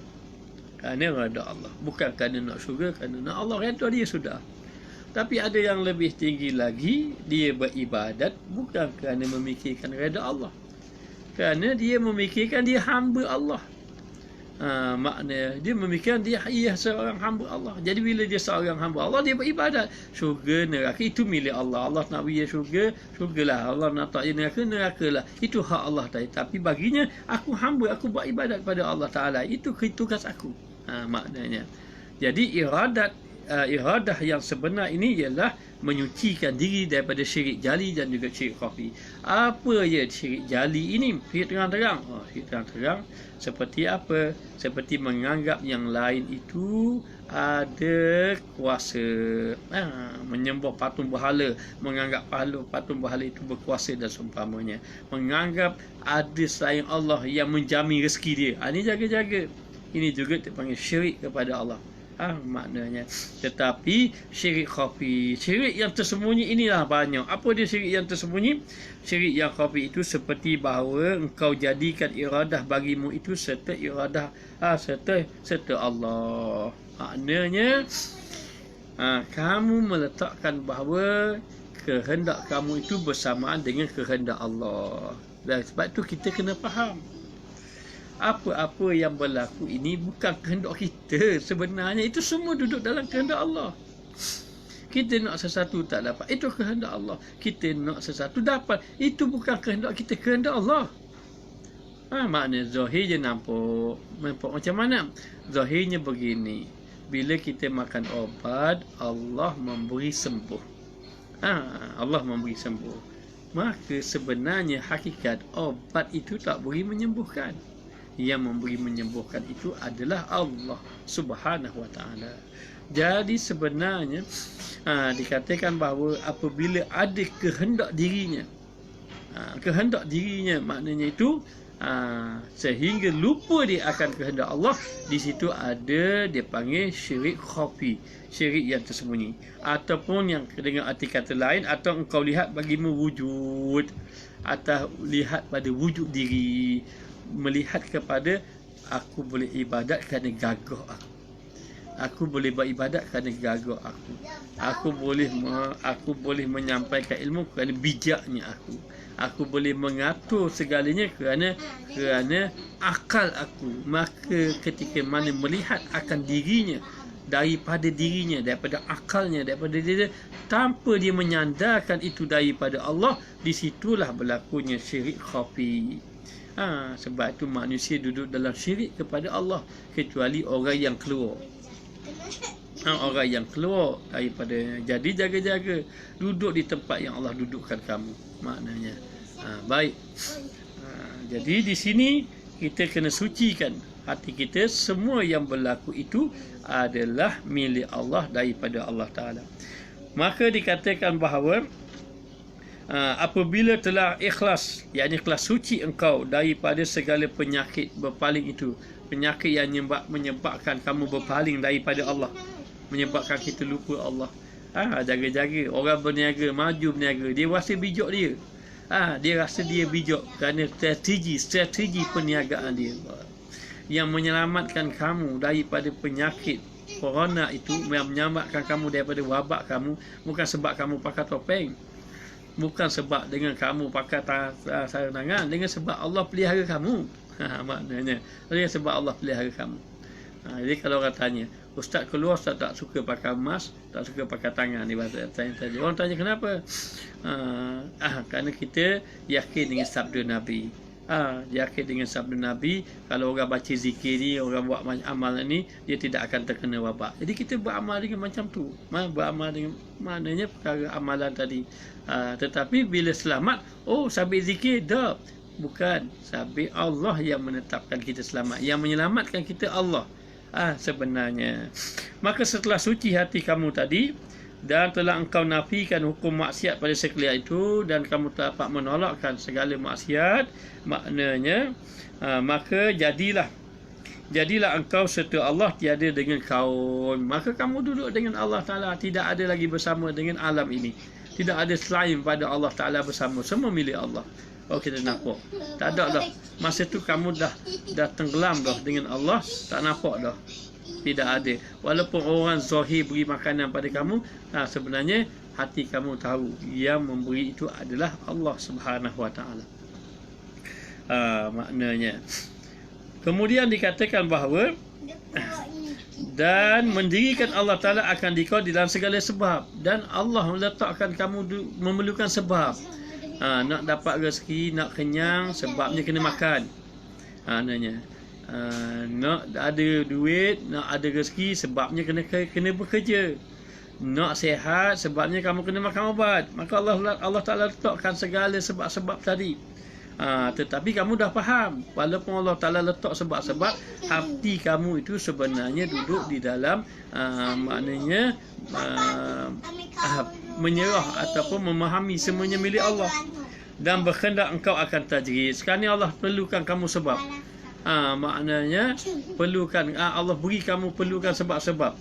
A: Kerana redha Allah. Bukan kerana nak syurga, kerana nak Allah redha dia sudah. Tapi ada yang lebih tinggi lagi, dia beribadat bukan kerana memikirkan redha Allah, kerana dia memikirkan dia hamba Allah. Maknanya dia memikirkan dia seorang hamba Allah. Jadi bila dia seorang hamba Allah, dia beribadat. Syurga, neraka itu milik Allah. Allah nak beri syurga, syurgalah. Allah nak tak neraka, nerakalah. Itu hak Allah tadi. Tapi baginya, aku hamba, aku buat ibadat pada Allah Ta'ala. Itu tugas aku. Maknanya. Jadi iradah yang sebenar ini ialah menyucikan diri daripada syirik jali dan juga syirik khafi. Apa ya syirik jali ini? Syirik terang-terang. Syirik terang-terang seperti apa? Seperti menganggap yang lain itu ada kuasa. Menyembah patung berhala, menganggap patung berhala itu berkuasa dan seumpamanya. Menganggap ada selain Allah yang menjamin rezeki dia. Ini jaga-jaga. Ini juga dipanggil syirik kepada Allah. Maknanya. Tetapi syirik khafi, syirik yang tersembunyi inilah banyak. Apa dia syirik yang tersembunyi? Syirik yang khafi itu seperti bahawa engkau jadikan iradah bagimu itu serta iradah serta Allah. Maknanya kamu meletakkan bahawa kehendak kamu itu bersamaan dengan kehendak Allah. Dan sebab itu kita kena faham, apa-apa yang berlaku ini bukan kehendak kita sebenarnya. Itu semua duduk dalam kehendak Allah. Kita nak sesuatu tak dapat, itu kehendak Allah. Kita nak sesuatu dapat, itu bukan kehendak kita, kehendak Allah. Maknanya zahir je nampak macam mana? Zahirnya begini. Bila kita makan obat, Allah memberi sembuh. Allah memberi sembuh. Maka sebenarnya hakikat obat itu tak boleh menyembuhkan. Yang memberi menyembuhkan itu adalah Allah Subhanahu Wa Taala. Jadi sebenarnya dikatakan bahawa apabila ada kehendak dirinya, maknanya itu sehingga lupa dia akan kehendak Allah, di situ ada dia panggil syirik khafi, syirik yang tersembunyi. Ataupun yang dengan arti kata lain, atau engkau lihat bagimu wujud, atau lihat pada wujud diri, melihat kepada aku boleh ibadat kerana gagah aku. Aku boleh beribadat kerana gagak aku. Aku boleh menyampaikan ilmu kerana bijaknya aku. Aku boleh mengatur segalanya kerana akal aku. Maka ketika mana melihat akan dirinya, daripada akalnya, daripada dia, tanpa dia menyandarkan itu daripada Allah, disitulah berlakunya syirik khafi. Sebab itu manusia duduk dalam syirik kepada Allah, kecuali orang yang keluar. Orang yang keluar daripada. Jadi jaga-jaga, duduk di tempat yang Allah dudukkan kamu, maknanya. Baik. Jadi di sini kita kena sucikan hati kita. Semua yang berlaku itu adalah milik Allah, daripada Allah Ta'ala. Maka dikatakan bahawa apabila telah ikhlas, yakni ikhlas suci engkau daripada segala penyakit berpaling itu, penyakit yang menyebabkan kamu berpaling daripada Allah, menyebabkan kita lupa Allah. Jaga-jaga. Orang berniaga, maju berniaga, dia rasa bijak dia. Dia rasa dia bijak kerana strategi perniagaan dia yang menyelamatkan kamu daripada penyakit corona itu, yang menyelamatkan kamu daripada wabak kamu, bukan sebab kamu pakai topeng, bukan sebab dengan kamu pakai sarung tangan, dengan sebab Allah pelihara kamu. Maknanya dengan sebab Allah pelihara kamu. Jadi kalau orang tanya, ustaz keluar, ustaz tak suka pakai emas, tak suka pakai tangan, ni tanya saja. Orang tanya kenapa? Kerana kita yakin dengan sabda Nabi. Yakin dengan sabda Nabi, kalau orang baca zikir ni, orang buat amal ni, dia tidak akan terkena wabak. Jadi kita beramal dengan macam tu. Beramal dengan maknanya perkara amalan tadi. Tetapi bila selamat, sabit zikir, dah. Bukan. Sabit Allah yang menetapkan kita selamat. Yang menyelamatkan kita Allah. Sebenarnya. Maka setelah suci hati kamu tadi, dan telah engkau nafikan hukum maksiat pada sekalian itu, dan kamu dapat menolakkan segala maksiat, maknanya maka jadilah engkau serta Allah tiada dengan kaun. Maka kamu duduk dengan Allah Ta'ala, tidak ada lagi bersama dengan alam ini, tidak ada selain pada Allah Ta'ala bersama, semua milik Allah. Kita nampak, tak ada dah. Masa tu kamu dah tenggelam dah dengan Allah, tak nampak dah. Tidak ada. Walaupun orang zahir beri makanan pada kamu, sebenarnya hati kamu tahu yang memberi itu adalah Allah Subhanahu Wa Taala. Maknanya. Kemudian dikatakan bahawa dan mendirikan Allah Ta'ala akan dikau di dalam segala sebab, dan Allah meletakkan kamu memerlukan sebab. Nak dapat rezeki, nak kenyang, sebabnya kena makan. Nak ada duit, nak ada rezeki, sebabnya kena bekerja. Nak sihat, sebabnya kamu kena makan ubat. Maka Allah Ta'ala letakkan segala sebab-sebab tadi. Tetapi kamu dah faham, walaupun Allah Ta'ala letak sebab-sebab, hati kamu itu sebenarnya duduk di dalam maknanya menyerah ataupun memahami semuanya milik Allah, dan berkehendak engkau akan tajrid. Sekarang ni Allah perlukan kamu sebab. Maknanya perlukan, Allah beri kamu perlukan sebab-sebab.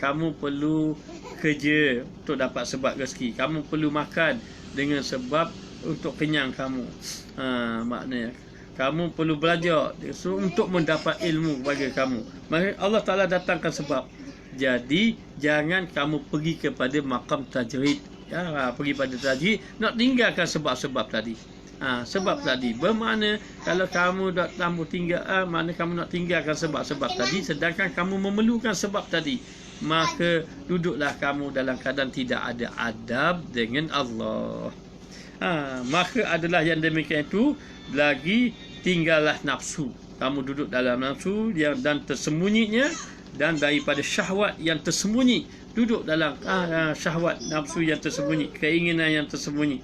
A: Kamu perlu kerja untuk dapat sebab rezeki. Kamu perlu makan dengan sebab untuk kenyang kamu. Maknanya kamu perlu belajar untuk mendapat ilmu bagi kamu. Maka Allah Ta'ala datangkan sebab. Jadi jangan kamu pergi kepada makam tajrid, pergi pada tajrid, nak tinggalkan sebab-sebab tadi. Sebab tadi bermakna kalau kamu nak tinggal, makna kamu nak tinggalkan sebab-sebab tadi, sedangkan kamu memerlukan sebab tadi, maka duduklah kamu dalam keadaan tidak ada adab dengan Allah. Maka adalah yang demikian itu lagi, tinggallah nafsu. Kamu duduk dalam nafsu dan tersembunyinya, dan daripada syahwat yang tersembunyi, duduk dalam syahwat nafsu yang tersembunyi, keinginan yang tersembunyi,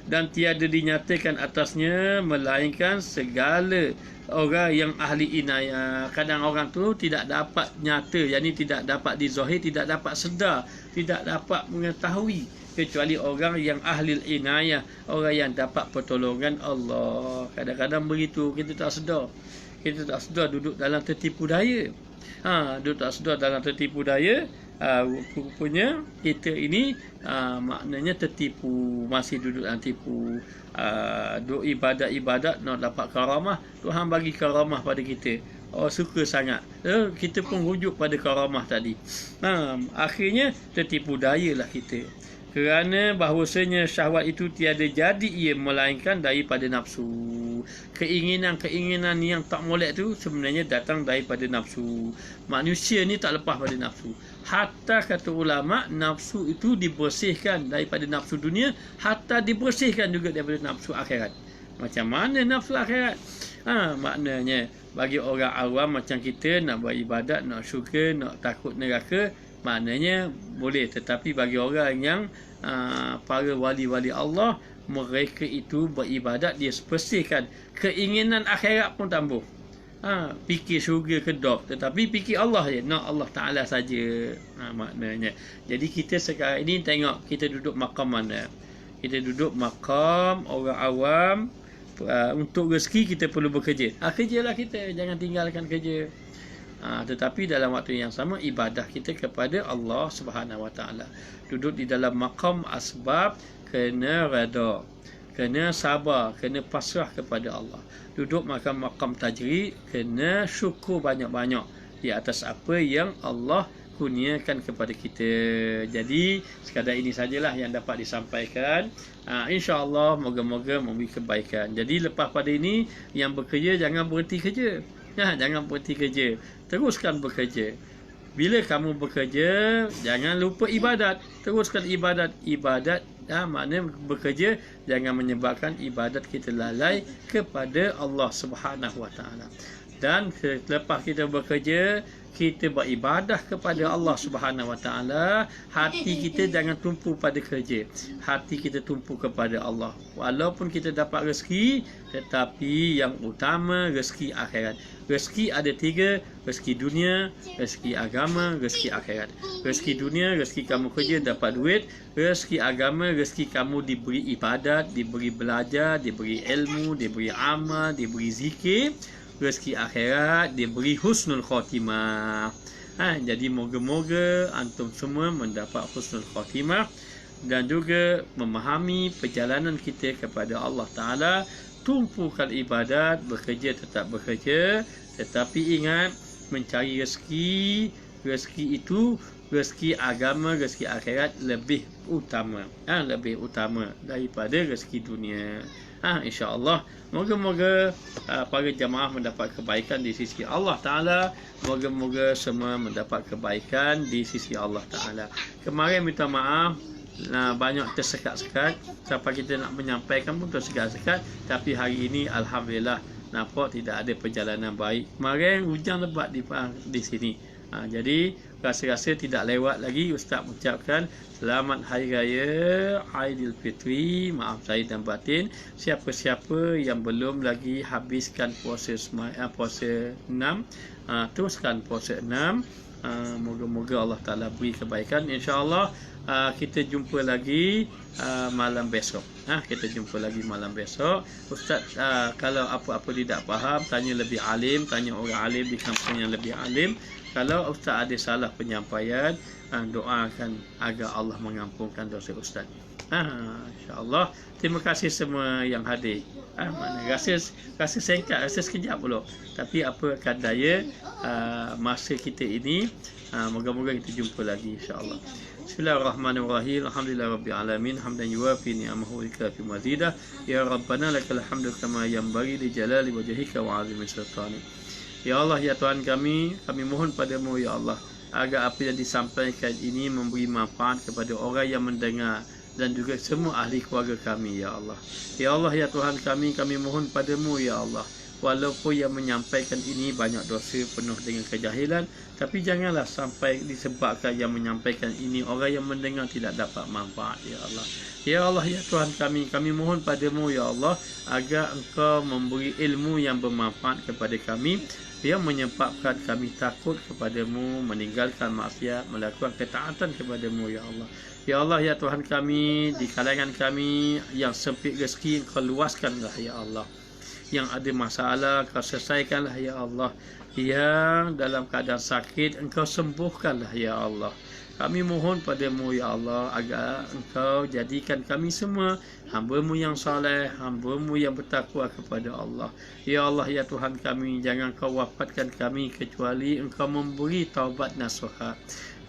A: dan tiada dinyatakan atasnya melainkan segala orang yang ahli inayah. Kadang orang tu tidak dapat nyata, yakni tidak dapat dizahir, tidak dapat sedar, tidak dapat mengetahui, kecuali orang yang ahli inayah, orang yang dapat pertolongan Allah. Kadang-kadang begitu, kita tak sedar duduk dalam tertipu daya. Duduk tak sedar dalam tertipu daya. Rupanya kita ini maknanya tertipu, masih duduk dalam tipu. Duk ibadat-ibadat nak dapat karamah, Tuhan bagi karamah pada kita. suka sangat. Kita pun rujuk pada karamah tadi. Akhirnya tertipu dayalah kita. Kerana bahawasanya syahwat itu tiada jadi ia melainkan daripada nafsu. Keinginan-keinginan yang tak molek tu sebenarnya datang daripada nafsu. Manusia ni tak lepas pada nafsu. Hatta kata ulama, nafsu itu dibersihkan daripada nafsu dunia, hatta dibersihkan juga daripada nafsu akhirat. Macam mana nafsu akhirat? Maknanya bagi orang awam macam kita nak buat ibadat, nak syukur, nak takut neraka, maknanya boleh. Tetapi bagi orang yang para wali-wali Allah, mereka itu beribadat, dia bersihkan. Keinginan akhirat pun tambah. Fikir syurga kedok, tetapi fikir Allah je, nak Allah Ta'ala saja. Maknanya jadi kita sekarang ini tengok kita duduk makam mana. Kita duduk makam orang awam. Untuk rezeki kita perlu bekerja. Kerjalah kita, jangan tinggalkan kerja. Tetapi dalam waktu yang sama ibadah kita kepada Allah Subhanahu Wa Taala. Duduk di dalam makam asbab, kena redha, kena sabar, kena pasrah kepada Allah. Duduk makam tajrid, kena syukur banyak-banyak di atas apa yang Allah kurniakan kepada kita. Jadi sekadar ini sajalah yang dapat disampaikan. InsyaAllah moga-moga memberi kebaikan. Jadi lepas pada ini, yang bekerja jangan berhenti kerja. Jangan berhenti kerja, teruskan bekerja. Bila kamu bekerja, jangan lupa ibadat. Teruskan ibadat. Maknanya bekerja jangan menyebabkan ibadat kita lalai kepada Allah Subhanahu Wa Taala. Dan selepas kita bekerja, kita beribadah kepada Allah Subhanahu Wa Taala, hati kita jangan tumpu pada kerja. Hati kita tumpu kepada Allah. Walaupun kita dapat rezeki, tetapi yang utama rezeki akhirat. Rezeki ada 3, rezeki dunia, rezeki agama, rezeki akhirat. Rezeki dunia, rezeki kamu kerja dapat duit. Rezeki agama, rezeki kamu diberi ibadat, diberi belajar, diberi ilmu, diberi amal, diberi zikir. Rezeki akhirat diberi husnul khatimah. Jadi moga-moga antum semua mendapat husnul khatimah dan juga memahami perjalanan kita kepada Allah Ta'ala. Tumpukan ibadat, bekerja tetap bekerja, tetapi ingat mencari rezeki. Rezeki itu, rezeki agama, rezeki akhirat lebih utama. Lebih utama daripada rezeki dunia. InsyaAllah moga-moga para jamaah mendapat kebaikan di sisi Allah Ta'ala. Moga-moga semua mendapat kebaikan di sisi Allah Ta'ala. Kemarin minta maaf, banyak tersekat-sekat. Sampai kita nak menyampaikan pun tersekat-sekat. Tapi hari ini Alhamdulillah nampak tidak ada perjalanan baik. Kemarin hujan lebat di sini. Jadi rasa-rasa tidak lewat lagi. Ustaz ucapkan selamat Hari Raya Aidilfitri. Maaf zahir dan batin. Siapa-siapa yang belum lagi habiskan puasa 6, teruskan puasa 6. Moga-moga Allah Ta'ala beri kebaikan. InsyaAllah kita jumpa lagi malam besok. Kita jumpa lagi malam besok. Ustaz kalau apa-apa tidak faham, tanya lebih alim, tanya orang alim di kampung yang lebih alim. Kalau Ustaz ada salah penyampaian, doakan agar Allah mengampunkan dosa Ustaz. InsyaAllah. Terima kasih semua yang hadir. Rasa singkat, rasa sekejap pula. Tapi apa akan daya masa kita ini. Moga-moga kita jumpa lagi insyaAllah. Bismillahirrahmanirrahim. Alhamdulillah Rabbil Alamin. Hamdan yuwafi ni'amahu wa yukafi mazidah. Ya Rabbana lakal hamdu kama yanbaghi li jalali wajhika wa 'azimi sultani. Ya Allah, ya Tuhan kami mohon padamu ya Allah, agar apa yang disampaikan ini memberi manfaat kepada orang yang mendengar dan juga semua ahli keluarga kami ya Allah. Ya Allah, ya Tuhan kami mohon padamu ya Allah, walaupun yang menyampaikan ini banyak dosa, penuh dengan kejahilan, tapi janganlah sampai disebabkan yang menyampaikan ini orang yang mendengar tidak dapat manfaat ya Allah. Ya Allah, ya Tuhan kami mohon padamu ya Allah, agar Engkau memberi ilmu yang bermanfaat kepada kami, yang menyebabkan kami takut kepadamu, meninggalkan maksiat, melakukan ketaatan kepadamu ya Allah. Ya Allah, ya Tuhan kami, di kalangan kami yang sempit rezeki, Engkau luaskanlah ya Allah. Yang ada masalah, Engkau selesaikanlah ya Allah. Yang dalam keadaan sakit, Engkau sembuhkanlah ya Allah. Kami mohon padamu ya Allah agar engkau jadikan kami semua hamba-Mu yang saleh, hamba-Mu yang bertakwa kepada Allah. Ya Allah ya Tuhan kami, jangan kau wafatkan kami kecuali engkau memberi taubat nasuha.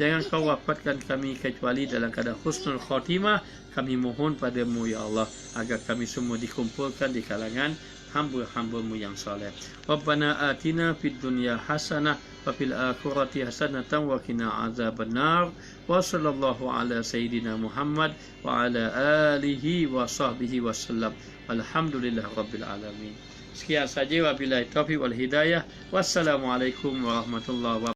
A: Jangan kau wafatkan kami kecuali dalam keadaan husnul khatimah. Kami mohon padamu ya Allah agar kami semua dikumpulkan di kalangan hamba-hamba-Mu yang saleh. Rabbana atina fid dunya hasanah wa fil akhirati hasanatan wa qina azabannar. Wa sallallahu ala sayyidina Muhammad wa ala alihi wa sahbihi wasallam. Alhamdulillahirabbil alamin. Sekian saja, wabillahi taufiq wal hidayah. Wassalamualaikum warahmatullahi wabarakatuh.